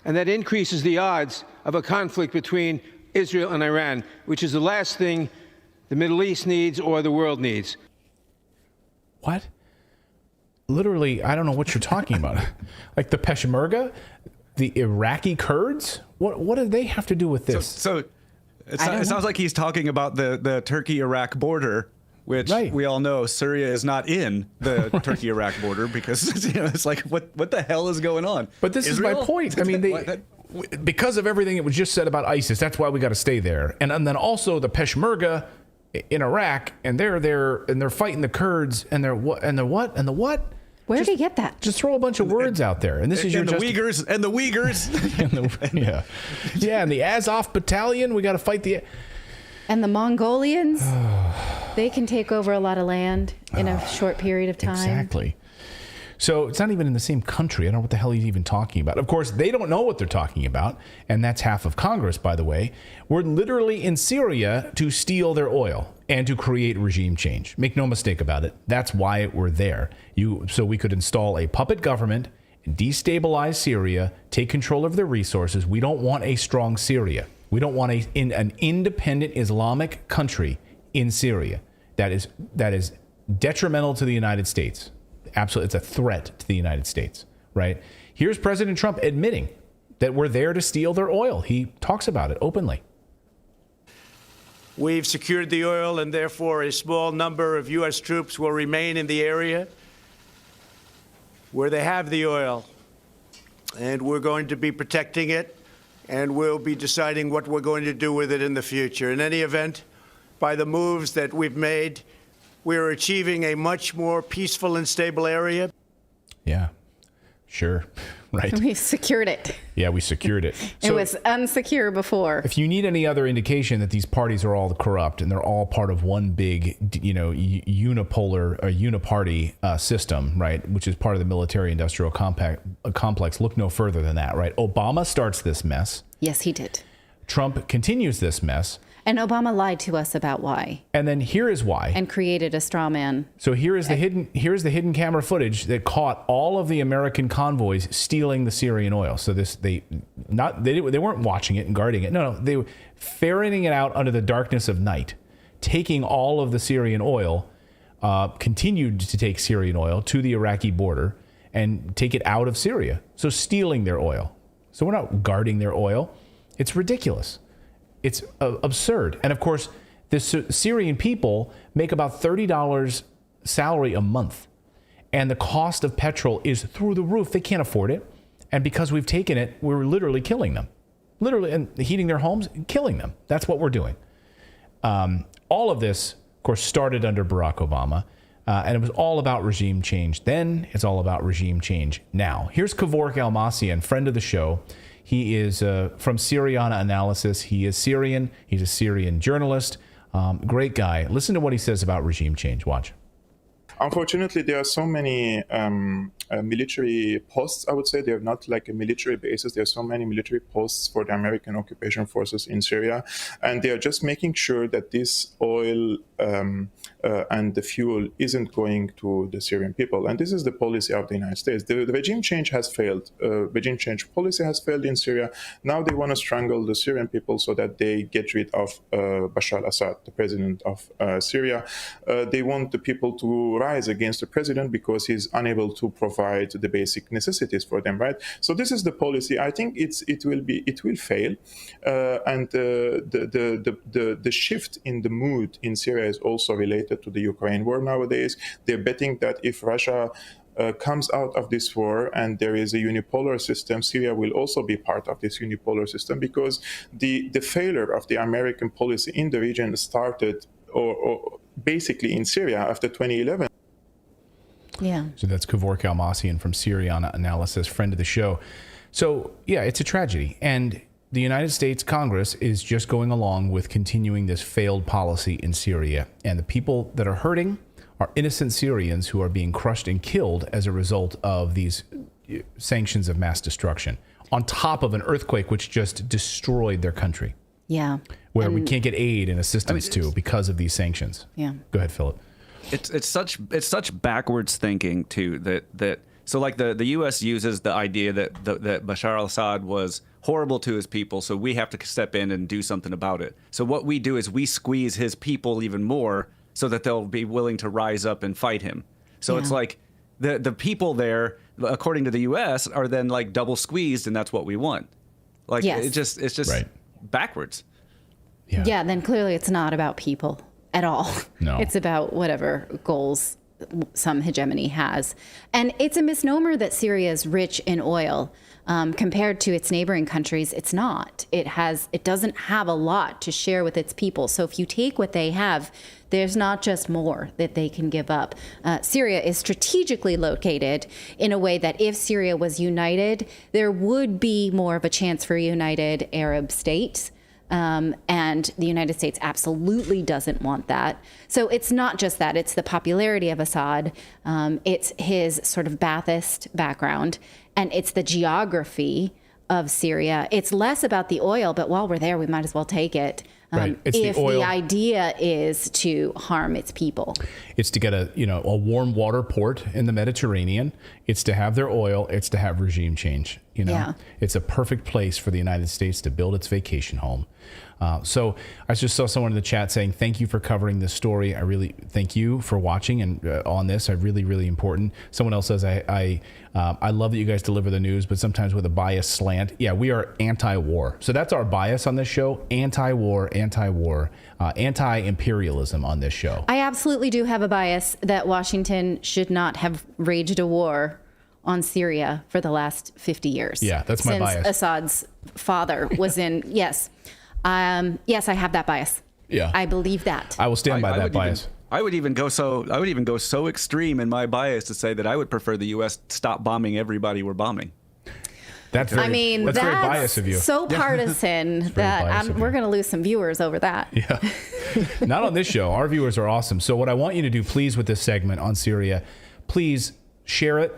and that increases the odds of a conflict between Israel and Iran, which is the last thing the Middle East needs or the world needs. What? Literally, I don't know what you're talking about. Like the Peshmerga? The Iraqi Kurds? What do they have to do with this? So it sounds like he's talking about the Turkey-Iraq border, which we all know Syria is not in the Turkey-Iraq border because it's like, what the hell is going on? But this Israel? is my point. I mean, because of everything that was just said about ISIS, that's why we got to stay there. And then also the Peshmerga in Iraq, and they're there, and they're fighting the Kurds, and they're what? And the what? Where did he get that? Just throw a bunch of words out there, and this is and the Uyghurs and the Uyghurs. And the Azov battalion. We got to fight the. And the Mongolians. They can take over a lot of land in a short period of time. Exactly. So it's not even in the same country. I don't know what the hell he's even talking about. Of course, they don't know what they're talking about, and that's half of Congress, by the way. We're literally in Syria to steal their oil and to create regime change. Make no mistake about it. That's why we're there. So we could install a puppet government, destabilize Syria, take control of their resources. We don't want a strong Syria. We don't want an independent Islamic country in Syria that is detrimental to the United States. Absolutely, it's a threat to the United States, right? Here's President Trump admitting that we're there to steal their oil. He talks about it openly. We've secured the oil, and therefore a small number of U.S. troops will remain in the area where they have the oil. And we're going to be protecting it, and we'll be deciding what we're going to do with it in the future. In any event, by the moves that we've made, we're achieving a much more peaceful and stable area. Yeah, sure. Right. We secured it. Yeah, we secured it. It was unsecure before. If you need any other indication that these parties are all corrupt and they're all part of one big, unipolar or uniparty system, right, which is part of the military-industrial complex, look no further than that, right? Obama starts this mess. Yes, he did. Trump continues this mess. And Obama lied to us about why. And then here is why. And created a straw man. So here's the hidden camera footage that caught all of the American convoys stealing the Syrian oil. So they weren't watching it and guarding it. No, they were ferreting it out under the darkness of night, taking all of the Syrian oil, continued to take Syrian oil to the Iraqi border and take it out of Syria. So stealing their oil. So we're not guarding their oil. It's ridiculous. It's absurd. And of course, the Syrian people make about $30 salary a month. And the cost of petrol is through the roof. They can't afford it. And because we've taken it, we're literally killing them. Literally, and heating their homes, killing them. That's what we're doing. All of this, of course, started under Barack Obama. And it was all about regime change then. It's all about regime change now. Here's Kevork Almasian, friend of the show. He is from Syriana Analysis. He is Syrian. He's a Syrian journalist. Great guy. Listen to what he says about regime change. Watch. Unfortunately, there are so many military posts, I would say. They're not like a military basis. There are so many military posts for the American occupation forces in Syria. And they are just making sure that this oil and the fuel isn't going to the Syrian people. And this is the policy of the United States. The regime change has failed. Regime change policy has failed in Syria. Now they want to strangle the Syrian people so that they get rid of Bashar al-Assad, the president of Syria. They want the people to rise against the president because he's unable to provide the basic necessities for them, right? So this is the policy. I think it will fail. And the shift in the mood in Syria is also related to the Ukraine war nowadays. They're betting that if Russia comes out of this war and there is a unipolar system, Syria will also be part of this unipolar system, because the failure of the American policy in the region started or basically in Syria after 2011. Yeah. So that's Kevork Almasian from Syriana Analysis, friend of the show. So yeah, it's a tragedy. And the United States Congress is just going along with continuing this failed policy in Syria. And the people that are hurting are innocent Syrians who are being crushed and killed as a result of these sanctions of mass destruction, on top of an earthquake which just destroyed their country. Yeah. Where we can't get aid and assistance to because of these sanctions. Yeah. Go ahead, Philip. It's such backwards thinking too, that so like the U.S. uses the idea that Bashar al-Assad was horrible to his people, so we have to step in and do something about it. So what we do is we squeeze his people even more so that they'll be willing to rise up and fight him. So it's like the people there, according to the U.S., are then like double squeezed, and that's what we want. Like it's just right. Backwards. Yeah, then clearly it's not about people at all. No. It's about whatever goals some hegemony has. And it's a misnomer that Syria is rich in oil. Compared to its neighboring countries, it's not. It doesn't have a lot to share with its people. So if you take what they have, there's not just more that they can give up. Syria is strategically located in a way that if Syria was united, there would be more of a chance for a united Arab state. And the United States absolutely doesn't want that. So it's not just that, it's the popularity of Assad, it's his sort of Ba'athist background, and it's the geography of Syria. It's less about the oil, but while we're there, we might as well take it. Right. It's if the oil. The idea is to harm its people. It's to get a warm water port in the Mediterranean. It's to have their oil. It's to have regime change. Yeah. It's a perfect place for the United States to build its vacation home. So I just saw someone in the chat saying, thank you for covering this story. I really thank you for watching and on this. Really important. Someone else says, I love that you guys deliver the news, but sometimes with a biased slant. Yeah, we are anti-war. So that's our bias on this show. Anti-war, anti-imperialism on this show. I absolutely do have a bias that Washington should not have waged a war on Syria for the last 50 years. Yeah, that's my bias. Since Assad's father was in, yes. Yes, I have that bias. Yeah. I believe that. I will stand by that bias. I would even go so extreme in my bias to say that I would prefer the U.S. stop bombing everybody we're bombing. That's very, that's very biased of you. So partisan that we're going to lose some viewers over that. Yeah. Not on this show. Our viewers are awesome. So what I want you to do, please, with this segment on Syria, please share it.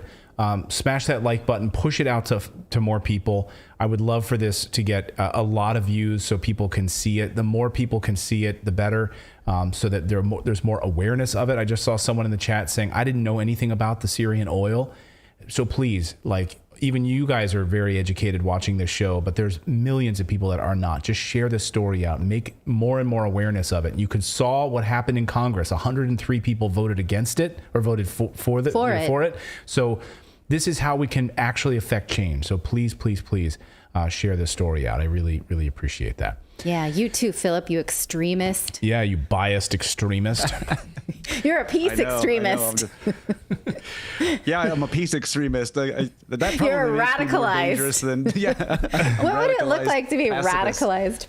Smash that like button, push it out to more people. I would love for this to get a lot of views so people can see it. The more people can see it, the better, so that there's more awareness of it. I just saw someone in the chat saying, I didn't know anything about the Syrian oil. So please, even you guys are very educated watching this show, but there's millions of people that are not. Just share this story out. Make more and more awareness of it. You saw what happened in Congress. 103 people voted against it or voted for it. So this is how we can actually affect change. So please share this story out. I really appreciate that. Yeah, you too, Philip, you extremist. Yeah, you biased extremist. You're a peace extremist. I'm a peace extremist. That probably You're makes me more radicalized. dangerous than, What would it look like to be a pacifist. radicalized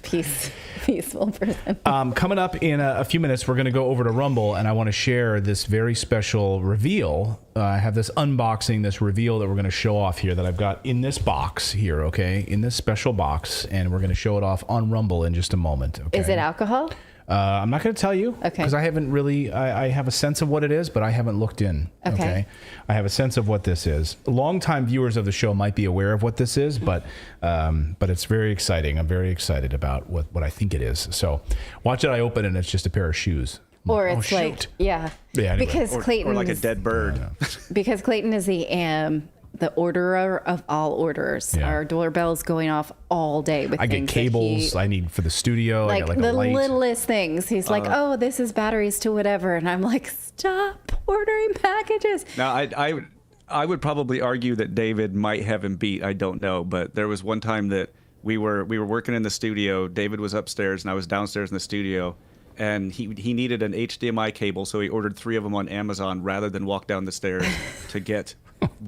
peaceful person? Coming up in a few minutes, we're going to go over to Rumble, and I want to share this very special reveal. I have this unboxing, this reveal that we're going to show off here that I've got in this box here, okay? In this special box, and we're going to show it off on Rumble in just a moment, okay? Is it alcohol? I'm not going to tell you because I haven't really, I have a sense of what it is, but I haven't looked in. Okay. I have a sense of what this is. Longtime viewers of the show might be aware of what this is, but it's very exciting. I'm very excited about what I think it is. So watch it. I open it and it's just a pair of shoes. Or it's like, anyway. Because Clayton, or like a dead bird. Because Clayton is the orderer of all orders. Yeah. Our doorbell's going off all day with I get things cables I need for the studio. like I got the a light. littlest things. He's like, oh, this is batteries to whatever. And I'm like, stop ordering packages. Now, I would probably argue that David might have him beat. I don't know. But there was one time that we were working in the studio. David was upstairs and I was downstairs in the studio. And he needed an HDMI cable, so he ordered 3 of them on Amazon rather than walk down the stairs to get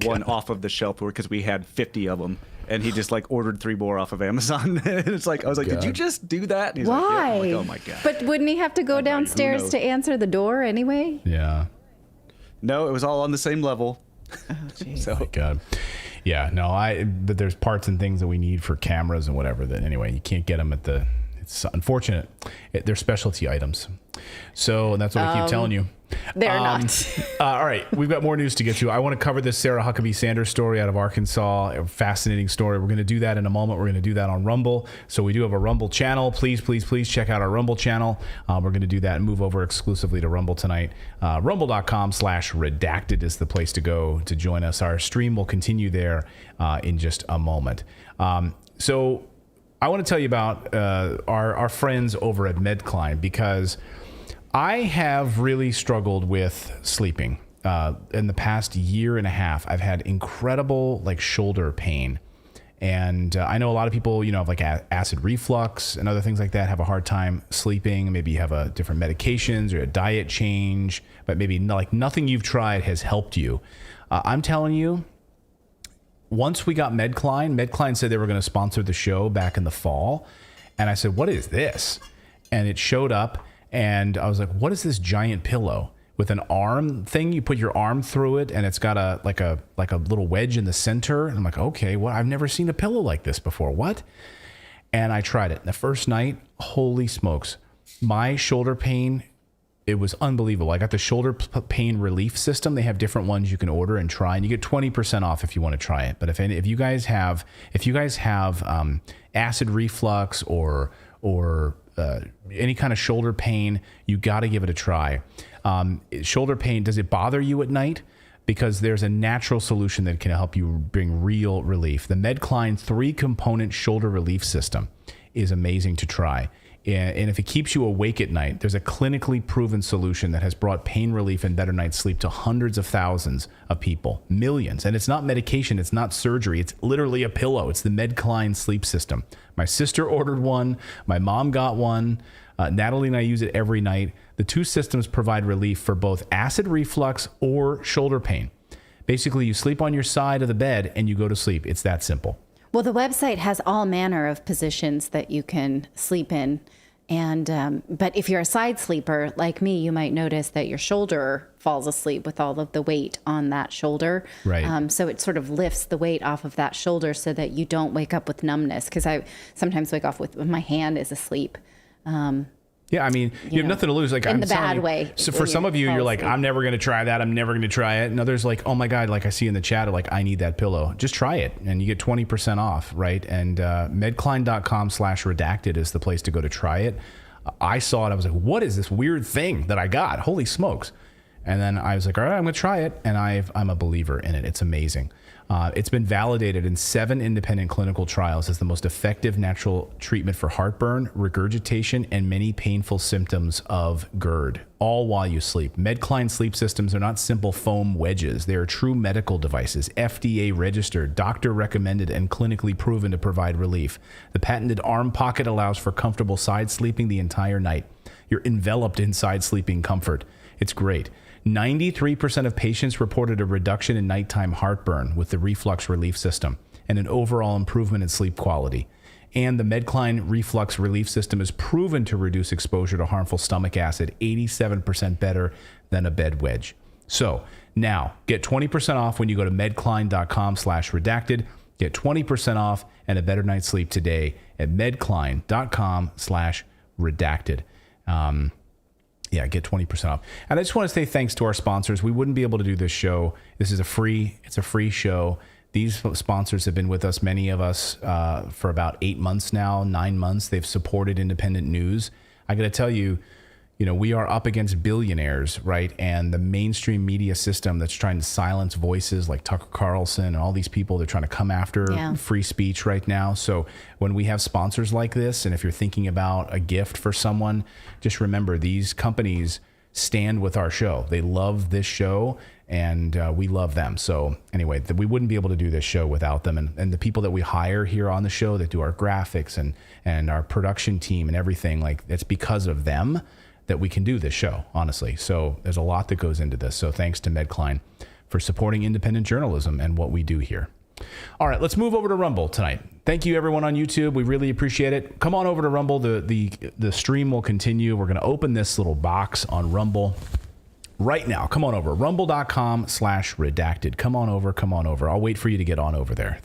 one off of the shelf because we had 50 of them. And he just ordered 3 more off of Amazon. And it's I was like, did you just do that? And he's Why? like, yeah. I'm like, oh my God. But wouldn't he have to go downstairs to answer the door anyway? Yeah. No, it was all on the same level. Oh, jeez. So. Oh my God. Yeah, no, but there's parts and things that we need for cameras and whatever that anyway, you can't get them it's unfortunate. They're specialty items. So that's what I keep telling you. They're not. All right. We've got more news to get to. I want to cover this Sarah Huckabee Sanders story out of Arkansas. A fascinating story. We're going to do that in a moment. We're going to do that on Rumble. So we do have a Rumble channel. Please check out our Rumble channel. We're going to do that and move over exclusively to Rumble tonight. Rumble.com/redacted is the place to go to join us. Our stream will continue there in just a moment. So I want to tell you about our friends over at Medcline because I have really struggled with sleeping. In the past year and a half, I've had incredible shoulder pain. And I know a lot of people, have acid reflux and other things like that, have a hard time sleeping. Maybe you have different medications or a diet change, but maybe nothing you've tried has helped you. I'm telling you, once we got Medcline said they were going to sponsor the show back in the fall. And I said, what is this? And it showed up and I was like, what is this giant pillow with an arm thing? You put your arm through it and it's got a little wedge in the center. And I'm like, okay, well, I've never seen a pillow like this before. What? And I tried it. The first night, holy smokes, my shoulder pain, it was unbelievable. I got the shoulder pain relief system. They have different ones you can order and try, and you get 20% off if you want to try it. But if you guys have acid reflux or any kind of shoulder pain, you got to give it a try. Shoulder pain, does it bother you at night? Because there's a natural solution that can help you bring real relief. The Medcline 3-component shoulder relief system is amazing to try. And if it keeps you awake at night, there's a clinically proven solution that has brought pain relief and better night's sleep to hundreds of thousands of people, millions. And it's not medication, it's not surgery, it's literally a pillow. It's the Medcline sleep system. My sister ordered one, my mom got one, Natalie and I use it every night. The two systems provide relief for both acid reflux or shoulder pain. Basically, you sleep on your side of the bed and you go to sleep. It's that simple. Well, the website has all manner of positions that you can sleep in. And but if you're a side sleeper like me, you might notice that your shoulder falls asleep with all of the weight on that shoulder. Right. So it sort of lifts the weight off of that shoulder so that you don't wake up with numbness. Because I sometimes wake up with my hand is asleep. Yeah, I mean, you have nothing to lose. Like, in I'm the telling bad you, way. So for some of you, you're like, I'm never going to try that. I'm never going to try it. And others like, oh my God, like I see in the chat, like, I need that pillow. Just try it and you get 20% off, right? And medcline.com/redacted is the place to go to try it. I saw it. I was like, what is this weird thing that I got? Holy smokes. And then I was like, all right, I'm going to try it. And I'm a believer in it. It's amazing. It's been validated in 7 independent clinical trials as the most effective natural treatment for heartburn, regurgitation, and many painful symptoms of GERD, all while you sleep. Medcline sleep systems are not simple foam wedges. They are true medical devices, FDA registered, doctor recommended, and clinically proven to provide relief. The patented arm pocket allows for comfortable side sleeping the entire night. You're enveloped in side sleeping comfort. It's great. 93% of patients reported a reduction in nighttime heartburn with the reflux relief system and an overall improvement in sleep quality. And the Medcline reflux relief system is proven to reduce exposure to harmful stomach acid 87% better than a bed wedge. So now get 20% off when you go to medcline.com/redacted. Get 20% off and a better night's sleep today at medcline.com/redacted. Yeah, get 20% off. And I just want to say thanks to our sponsors. We wouldn't be able to do this show. It's a free show. These sponsors have been with us, many of us, for about 8 months now, 9 months. They've supported independent news. I got to tell you, we are up against billionaires, right? And the mainstream media system that's trying to silence voices like Tucker Carlson and all these people, they're trying to come after free speech right now. So when we have sponsors like this, and if you're thinking about a gift for someone, just remember these companies stand with our show. They love this show and we love them. So anyway, we wouldn't be able to do this show without them. And the people that we hire here on the show that do our graphics and our production team and everything, like it's because of them that we can do this show, honestly. So there's a lot that goes into this. So thanks to Medcline for supporting independent journalism and what we do here. All right, let's move over to Rumble tonight. Thank you everyone on YouTube. We really appreciate it. Come on over to Rumble. The stream will continue. We're going to open this little box on Rumble right now. Come on over. Rumble.com/redacted. Come on over. I'll wait for you to get on over there.